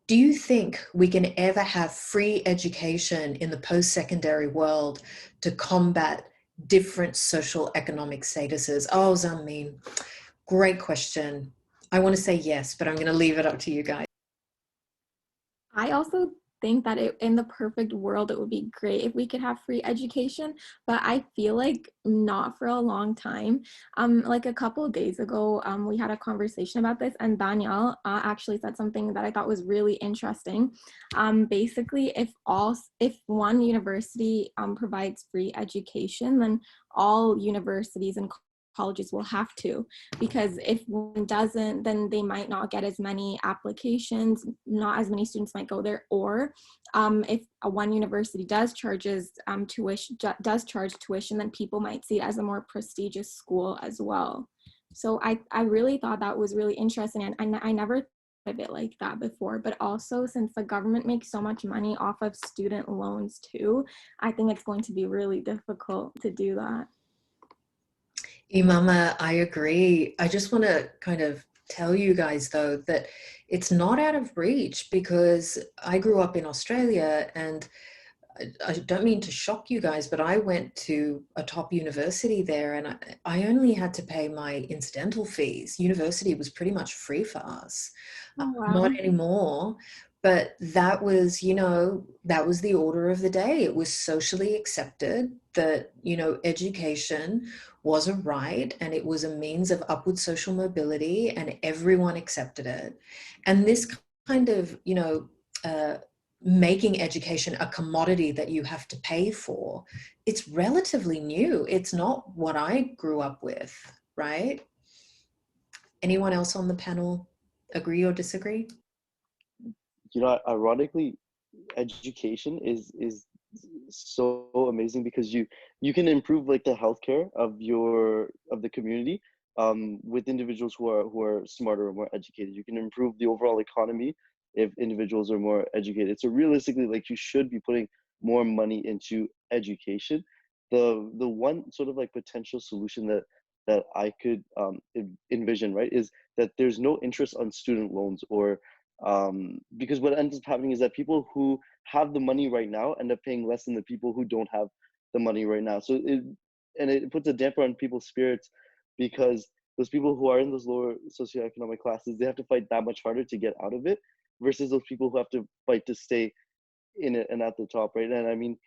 Do you think we can ever have free education in the post-secondary world to combat different social economic statuses? Oh, Zameen, great question. I want to say yes, but I'm going to leave it up to you guys. I also think that in the perfect world, it would be great if we could have free education, but I feel like not for a long time. Like a couple of days ago, we had a conversation about this, and Danielle actually said something that I thought was really interesting. Basically, if one university provides free education, then all universities and colleges will have to, because if one doesn't, then they might not get as many applications, not as many students might go there, or if one university does charge tuition, then people might see it as a more prestigious school as well. So I really thought that was really interesting, and I never thought of it like that before. But also, since the government makes so much money off of student loans too, I think it's going to be really difficult to do that. Imama, I agree. I just want to kind of tell you guys though that it's not out of reach, because I grew up in Australia, and I don't mean to shock you guys, but I went to a top university there, and I only had to pay my incidental fees. University was pretty much free for us. Oh, wow. Not anymore, but that was, you know, that was the order of the day. It was socially accepted that, you know, education was a right and it was a means of upward social mobility, and everyone accepted it. And this kind of, you know, making education a commodity that you have to pay for, it's relatively new. It's not what I grew up with, right? Anyone else on the panel agree or disagree? You know, ironically, education is so amazing because you can improve like the healthcare of the community with individuals who are smarter or more educated. You can improve the overall economy if individuals are more educated. So realistically, like, you should be putting more money into education. The one sort of like potential solution that I could envision, right, is that there's no interest on student loans, or because what ends up happening is that people who have the money right now end up paying less than the people who don't have the money right now. So it puts a damper on people's spirits, because those people who are in those lower socioeconomic classes, they have to fight that much harder to get out of it, versus those people who have to fight to stay in it and at the top, right? And I mean,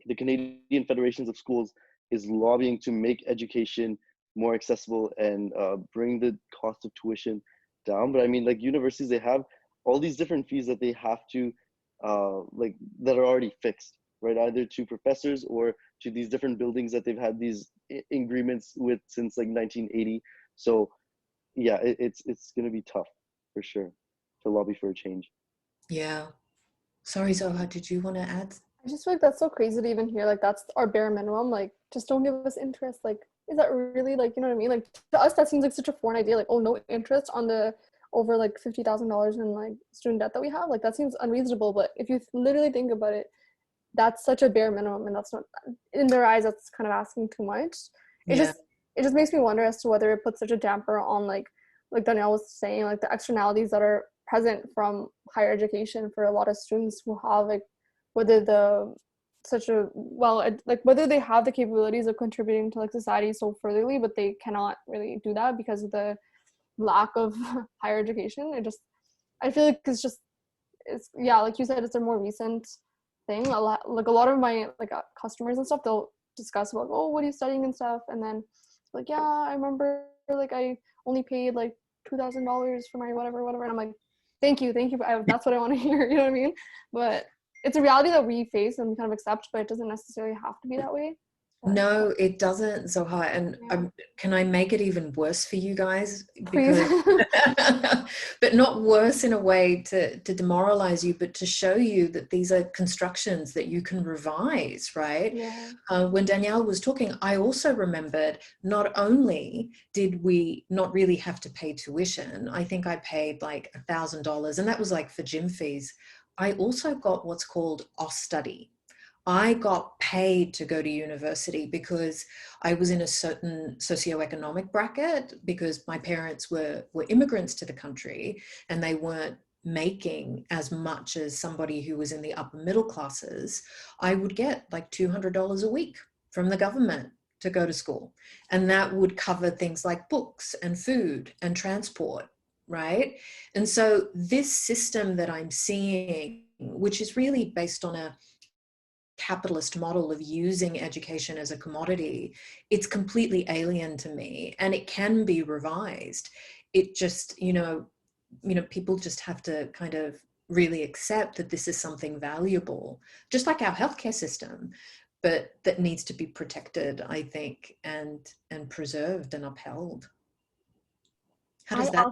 the Canadian Federations of Schools is lobbying to make education more accessible and bring the cost of tuition down. But I mean, like, universities, they have all these different fees that they have to like, that are already fixed, right? Either to professors or to these different buildings that they've had these agreements with since like 1980. So yeah, it's going to be tough for sure to lobby for a change. Yeah. Sorry, Zoha, did you want to add? I just feel like that's so crazy to even hear, like, that's our bare minimum. Like, just don't give us interest. Like, is that really, like, you know what I mean? Like, to us, that seems like such a foreign idea. Like, oh, no interest on the over like $50,000 in like student debt that we have. Like, that seems unreasonable. But if you literally think about it, that's such a bare minimum, and that's not, in their eyes, that's kind of asking too much. It just makes me wonder as to whether it puts such a damper on, like Danielle was saying, like, the externalities that are present from higher education for a lot of students who have, like, whether whether they have the capabilities of contributing to like society so furtherly, but they cannot really do that because of the lack of higher education. I feel like it's yeah, like you said, it's a more recent thing. A lot of my like customers and stuff, they'll discuss about, oh, what are you studying and stuff, and then like, yeah, I remember like I only paid like $2,000 for my whatever, and I'm like, thank you, that's what I want to hear, you know what I mean? But it's a reality that we face and kind of accept, but it doesn't necessarily have to be that way. No, it doesn't, Zoha. And Yeah. can I make it even worse for you guys? Please. But not worse in a way to demoralize you, but to show you that these are constructions that you can revise, right? Yeah. When Danielle was talking, I also remembered not only did we not really have to pay tuition, I think I paid like $1,000, and that was like for gym fees. I also got what's called Austudy. I got paid to go to university because I was in a certain socioeconomic bracket, because my parents were immigrants to the country and they weren't making as much as somebody who was in the upper middle classes. I would get like $200 a week from the government to go to school. And that would cover things like books and food and transport, right? And so this system that I'm seeing, which is really based on a capitalist model of using education as a commodity, it's completely alien to me, and it can be revised. It just, people just have to kind of really accept that this is something valuable, just like our healthcare system, but that needs to be protected, I think, and preserved and upheld. How does that?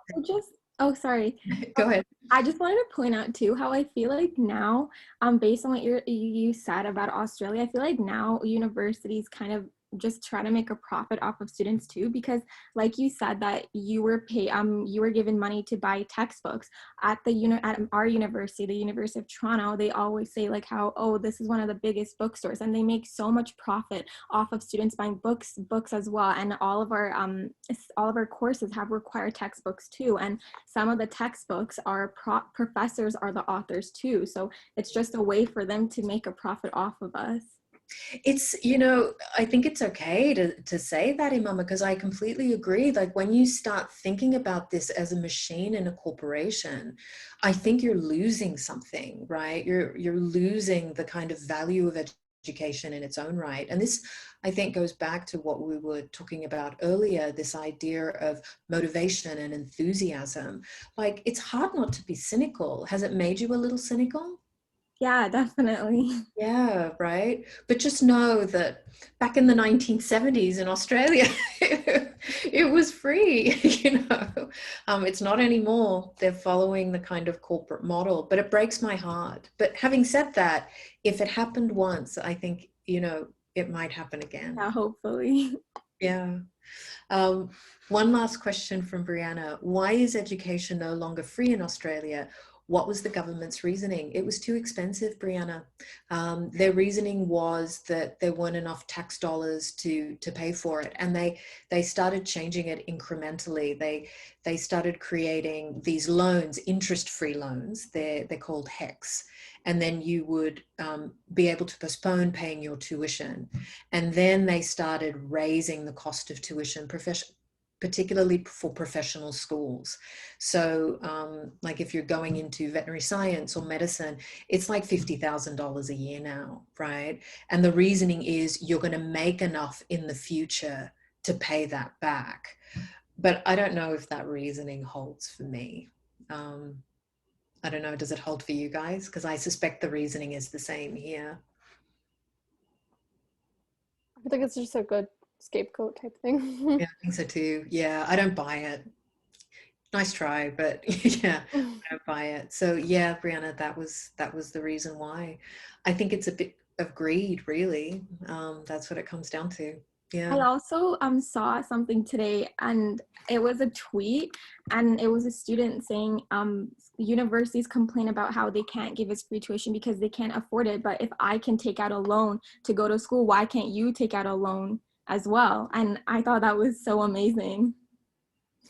Oh, sorry. Go ahead. I just wanted to point out too how I feel like now, based on what you said about Australia, I feel like now universities kind of just try to make a profit off of students too, because like you said that you were given money to buy textbooks at our university, the University of Toronto. They always say like how, oh, this is one of the biggest bookstores, and they make so much profit off of students buying books as well. And all of our courses have required textbooks too, and some of the textbooks are professors are the authors too, so it's just a way for them to make a profit off of us. It's, I think it's okay to say that, Imama, because I completely agree. Like when you start thinking about this as a machine in a corporation, I think you're losing something, right? You're losing the kind of value of education in its own right. And this, I think, goes back to what we were talking about earlier, this idea of motivation and enthusiasm. Like, it's hard not to be cynical. Has it made you a little cynical? Yeah, definitely. Yeah, right. But just know that back in the 1970s in Australia, it was free, It's not anymore. They're following the kind of corporate model, but it breaks my heart. But having said that, if it happened once, I think, it might happen again. Yeah, hopefully. Yeah. One last question from Brianna. Why is education no longer free in Australia? What was the government's reasoning? It was too expensive, Brianna. Their reasoning was that there weren't enough tax dollars to pay for it. And they started changing it incrementally. They started creating these loans, interest-free loans. They're called HECS. And then you would be able to postpone paying your tuition. And then they started raising the cost of tuition, particularly for professional schools. So like if you're going into veterinary science or medicine, it's like $50,000 a year now, right? And the reasoning is you're going to make enough in the future to pay that back. But I don't know if that reasoning holds for me. I don't know, does it hold for you guys? Because I suspect the reasoning is the same here. I feel like it's just a good scapegoat type thing. Yeah, I think so too. Yeah, I don't buy it. Nice try, but yeah, I don't buy it. So yeah, Brianna, that was the reason why. I think it's a bit of greed, really. That's what it comes down to. Yeah. I also saw something today, and it was a tweet, and it was a student saying universities complain about how they can't give us free tuition because they can't afford it, but if I can take out a loan to go to school, why can't you take out a loan as well? And I thought that was so amazing.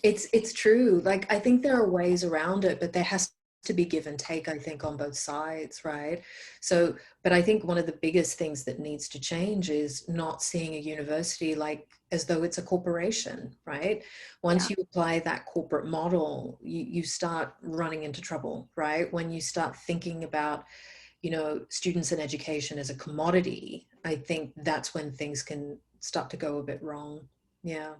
It's true. Like, I think there are ways around it, but there has to be give and take, I think, on both sides, right? So, but I think one of the biggest things that needs to change is not seeing a university like as though it's a corporation, right? Once you apply that corporate model, you start running into trouble, right? When you start thinking about, students and education as a commodity, I think that's when things can start to go a bit wrong. Yeah.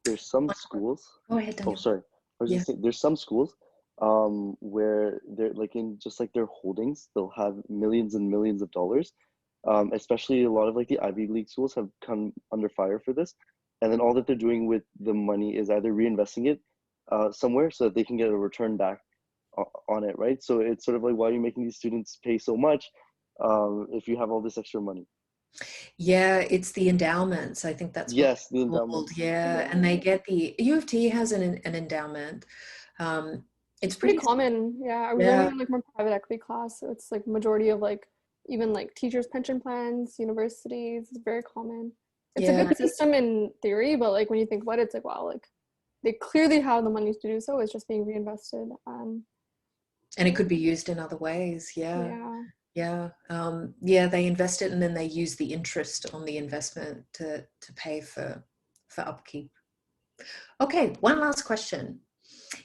There's some schools. Go ahead, Daniel. Oh, sorry. I was just saying, there's some schools where they're like in just like their holdings, they'll have millions and millions of dollars. Especially a lot of like the Ivy League schools have come under fire for this. And then all that they're doing with the money is either reinvesting it somewhere so that they can get a return back on it, right? So it's sort of like, why are you making these students pay so much if you have all this extra money? Yeah, it's the endowments. I think that's yes, the endowment. Yeah, and they get the U of T has an endowment. It's pretty common. Yeah, I was learning in like more private equity class, so it's like majority of like even like teachers' pension plans, universities. It's very common. It's a good system in theory, but like when you think about it, it's like, wow, like they clearly have the money to do so. It's just being reinvested. And it could be used in other ways. Yeah, they invest it and then they use the interest on the investment to pay for upkeep. Okay, one last question.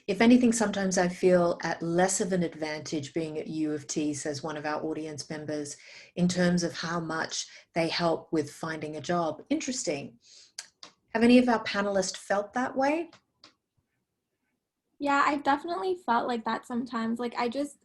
If anything, sometimes I feel at less of an advantage being at U of T, says one of our audience members, in terms of how much they help with finding a job. Interesting. Have any of our panelists felt that way? Yeah, I've definitely felt like that sometimes. Like I just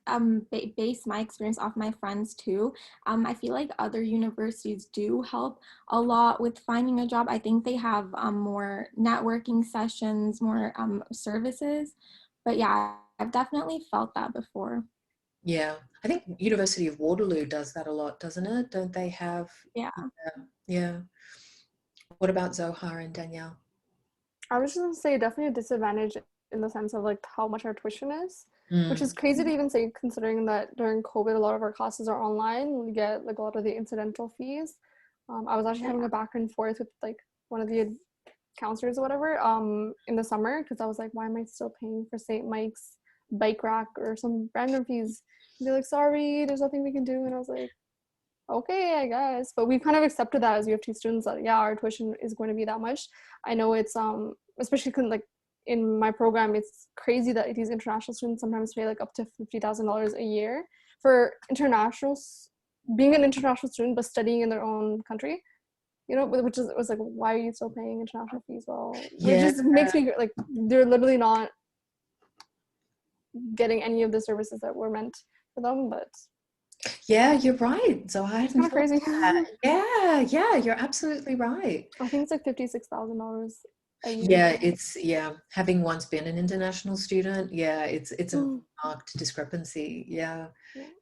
base my experience off my friends too. I feel like other universities do help a lot with finding a job. I think they have more networking sessions, more services. But yeah, I've definitely felt that before. Yeah, I think University of Waterloo does that a lot, doesn't it? Don't they have? Yeah. Yeah. What about Zohar and Danielle? I was just gonna say definitely a disadvantage in the sense of like how much our tuition is, which is crazy to even say considering that during COVID a lot of our classes are online. We get like a lot of the incidental fees. I was actually having a back and forth with like one of the counselors or whatever in the summer because I was like, why am I still paying for St. Mike's bike rack or some random fees? And they're like, sorry, there's nothing we can do. And I was like, okay, I guess. But we've kind of accepted that as U of T students that yeah, our tuition is going to be that much. I know it's especially like in my program, it's crazy that these international students sometimes pay like up to $50,000 a year for being an international student but studying in their own country. You know, which was like, why are you still paying international fees? Well, which just makes me like they're literally not getting any of the services that were meant for them. But yeah, you're right. So I hadn't kind of thought crazy. of that. Yeah, you're absolutely right. I think it's like $56,000 a year. Yeah, having once been an international student, yeah, it's a marked discrepancy. Yeah.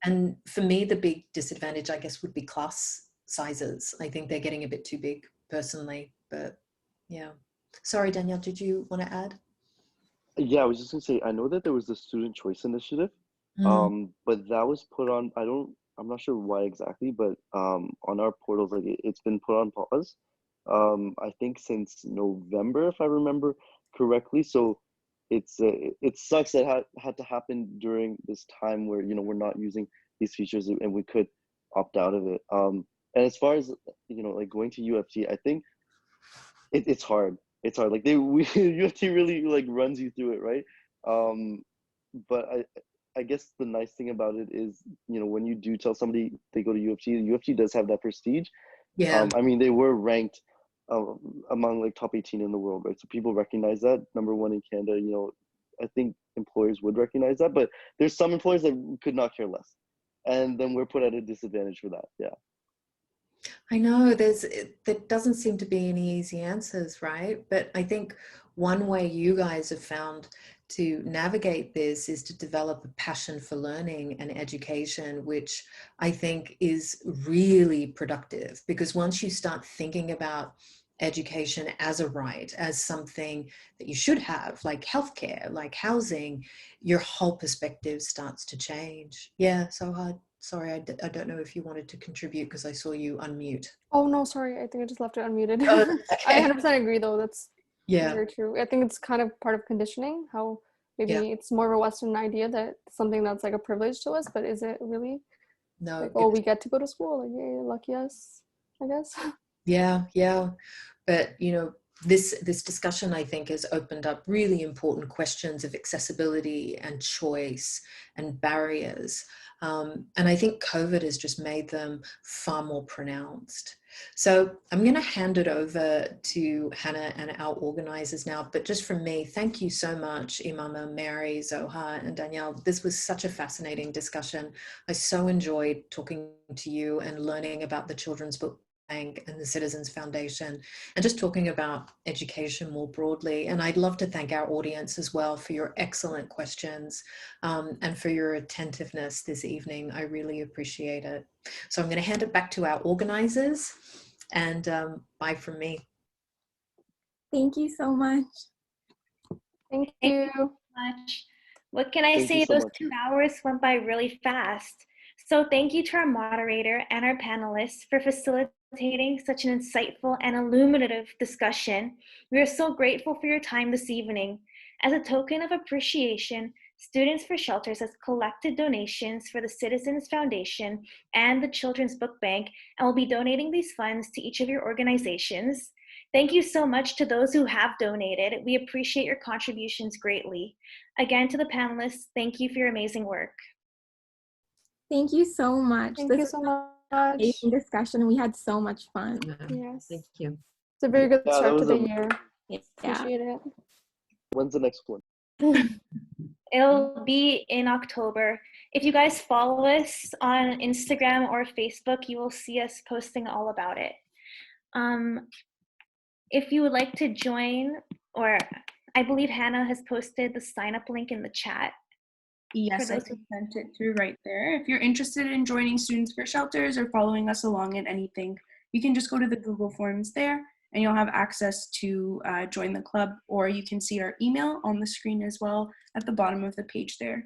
And for me, the big disadvantage, I guess, would be class sizes. I think they're getting a bit too big personally, but yeah. Sorry, Danielle, did you want to add? Yeah, I was just gonna say, I know that there was the student choice initiative, but that was put on, I'm not sure why exactly, but on our portals, like it's been put on pause. I think since November, if I remember correctly. So it sucks that had to happen during this time where we're not using these features and we could opt out of it. And as far as like going to UFT, I think it's hard. It's hard. Like UFT really like runs you through it, right? But I guess the nice thing about it is, when you do tell somebody they go to UFT does have that prestige. Yeah. I mean, they were ranked among like top 18 in the world, right? So people recognize that, #1 in Canada. I think employers would recognize that, but there's some employers that could not care less, and then we're put at a disadvantage for that. Yeah. I know there doesn't seem to be any easy answers, right? But I think one way you guys have found to navigate this is to develop a passion for learning and education, which I think is really productive, because once you start thinking about education as a right, as something that you should have, like healthcare, like housing, your whole perspective starts to change. Yeah, so hard. Sorry, I don't know if you wanted to contribute because I saw you unmute. Oh, no, sorry. I think I just left it unmuted. Oh, I okay. 100% agree, though. That's Yeah. very true. I think it's kind of part of conditioning, how maybe it's more of a Western idea that something that's like a privilege to us, but is it really? No. Like, oh, we get to go to school. Like, yay, lucky us, I guess. Yeah. But, this discussion, I think, has opened up really important questions of accessibility and choice and barriers. And I think COVID has just made them far more pronounced. So I'm going to hand it over to Hannah and our organizers now. But just from me, thank you so much, Imama, Mary, Zohar, and Danielle. This was such a fascinating discussion. I so enjoyed talking to you and learning about the Children's Book Bank and the Citizens Foundation, and just talking about education more broadly. And I'd love to thank our audience as well for your excellent questions and for your attentiveness this evening. I really appreciate it. So I'm going to hand it back to our organizers, and bye from me. Thank you so much. Thank you so much. What can I Thank you say? so Those much. 2 hours went by really fast. So thank you to our moderator and our panelists for facilitating such an insightful and illuminative discussion. We are so grateful for your time this evening. As a token of appreciation, Students for Shelters has collected donations for the Citizens Foundation and the Children's Book Bank and will be donating these funds to each of your organizations. Thank you so much to those who have donated. We appreciate your contributions greatly. Again, to the panelists, thank you for your amazing work. Thank you so much. Thank you so much. Amazing discussion. We had so much fun. Yes. Thank you. It's a very good Yeah, start that to was the year. Yeah. Appreciate it. When's the next one? It'll be in October. If you guys follow us on Instagram or Facebook, you will see us posting all about it. If you would like to join, or I believe Hannah has posted the sign up link in the chat. Yes, I those just sent it through right there. If you're interested in joining Students for Shelters or following us along in anything, you can just go to the Google Forms there and you'll have access to join the club, or you can see our email on the screen as well at the bottom of the page there.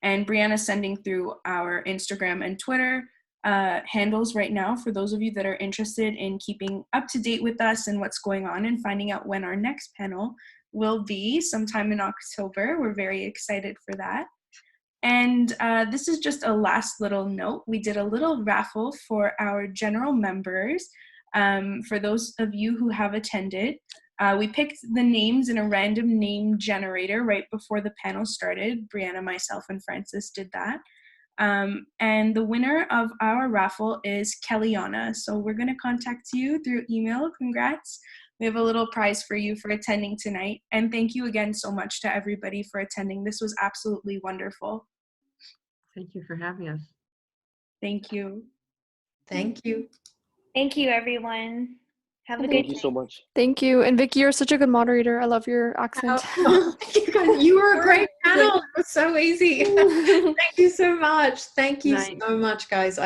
And Brianna's sending through our Instagram and Twitter handles right now for those of you that are interested in keeping up to date with us and what's going on and finding out when our next panel will be sometime in October. We're very excited for that. And this is just a last little note. We did a little raffle for our general members. For those of you who have attended, we picked the names in a random name generator right before the panel started. Brianna, myself, and Francis did that. And the winner of our raffle is Kellyanna. So we're going to contact you through email. Congrats. We have a little prize for you for attending tonight. And thank you again so much to everybody for attending. This was absolutely wonderful. Thank you for having us. Thank you. Thank you. Thank you, everyone. Have a good Thank you so much. Thank you. And Vicky, you're such a good moderator. I love your accent. You were a great panel. It was so easy. Thank you so much. Thank you so much, guys.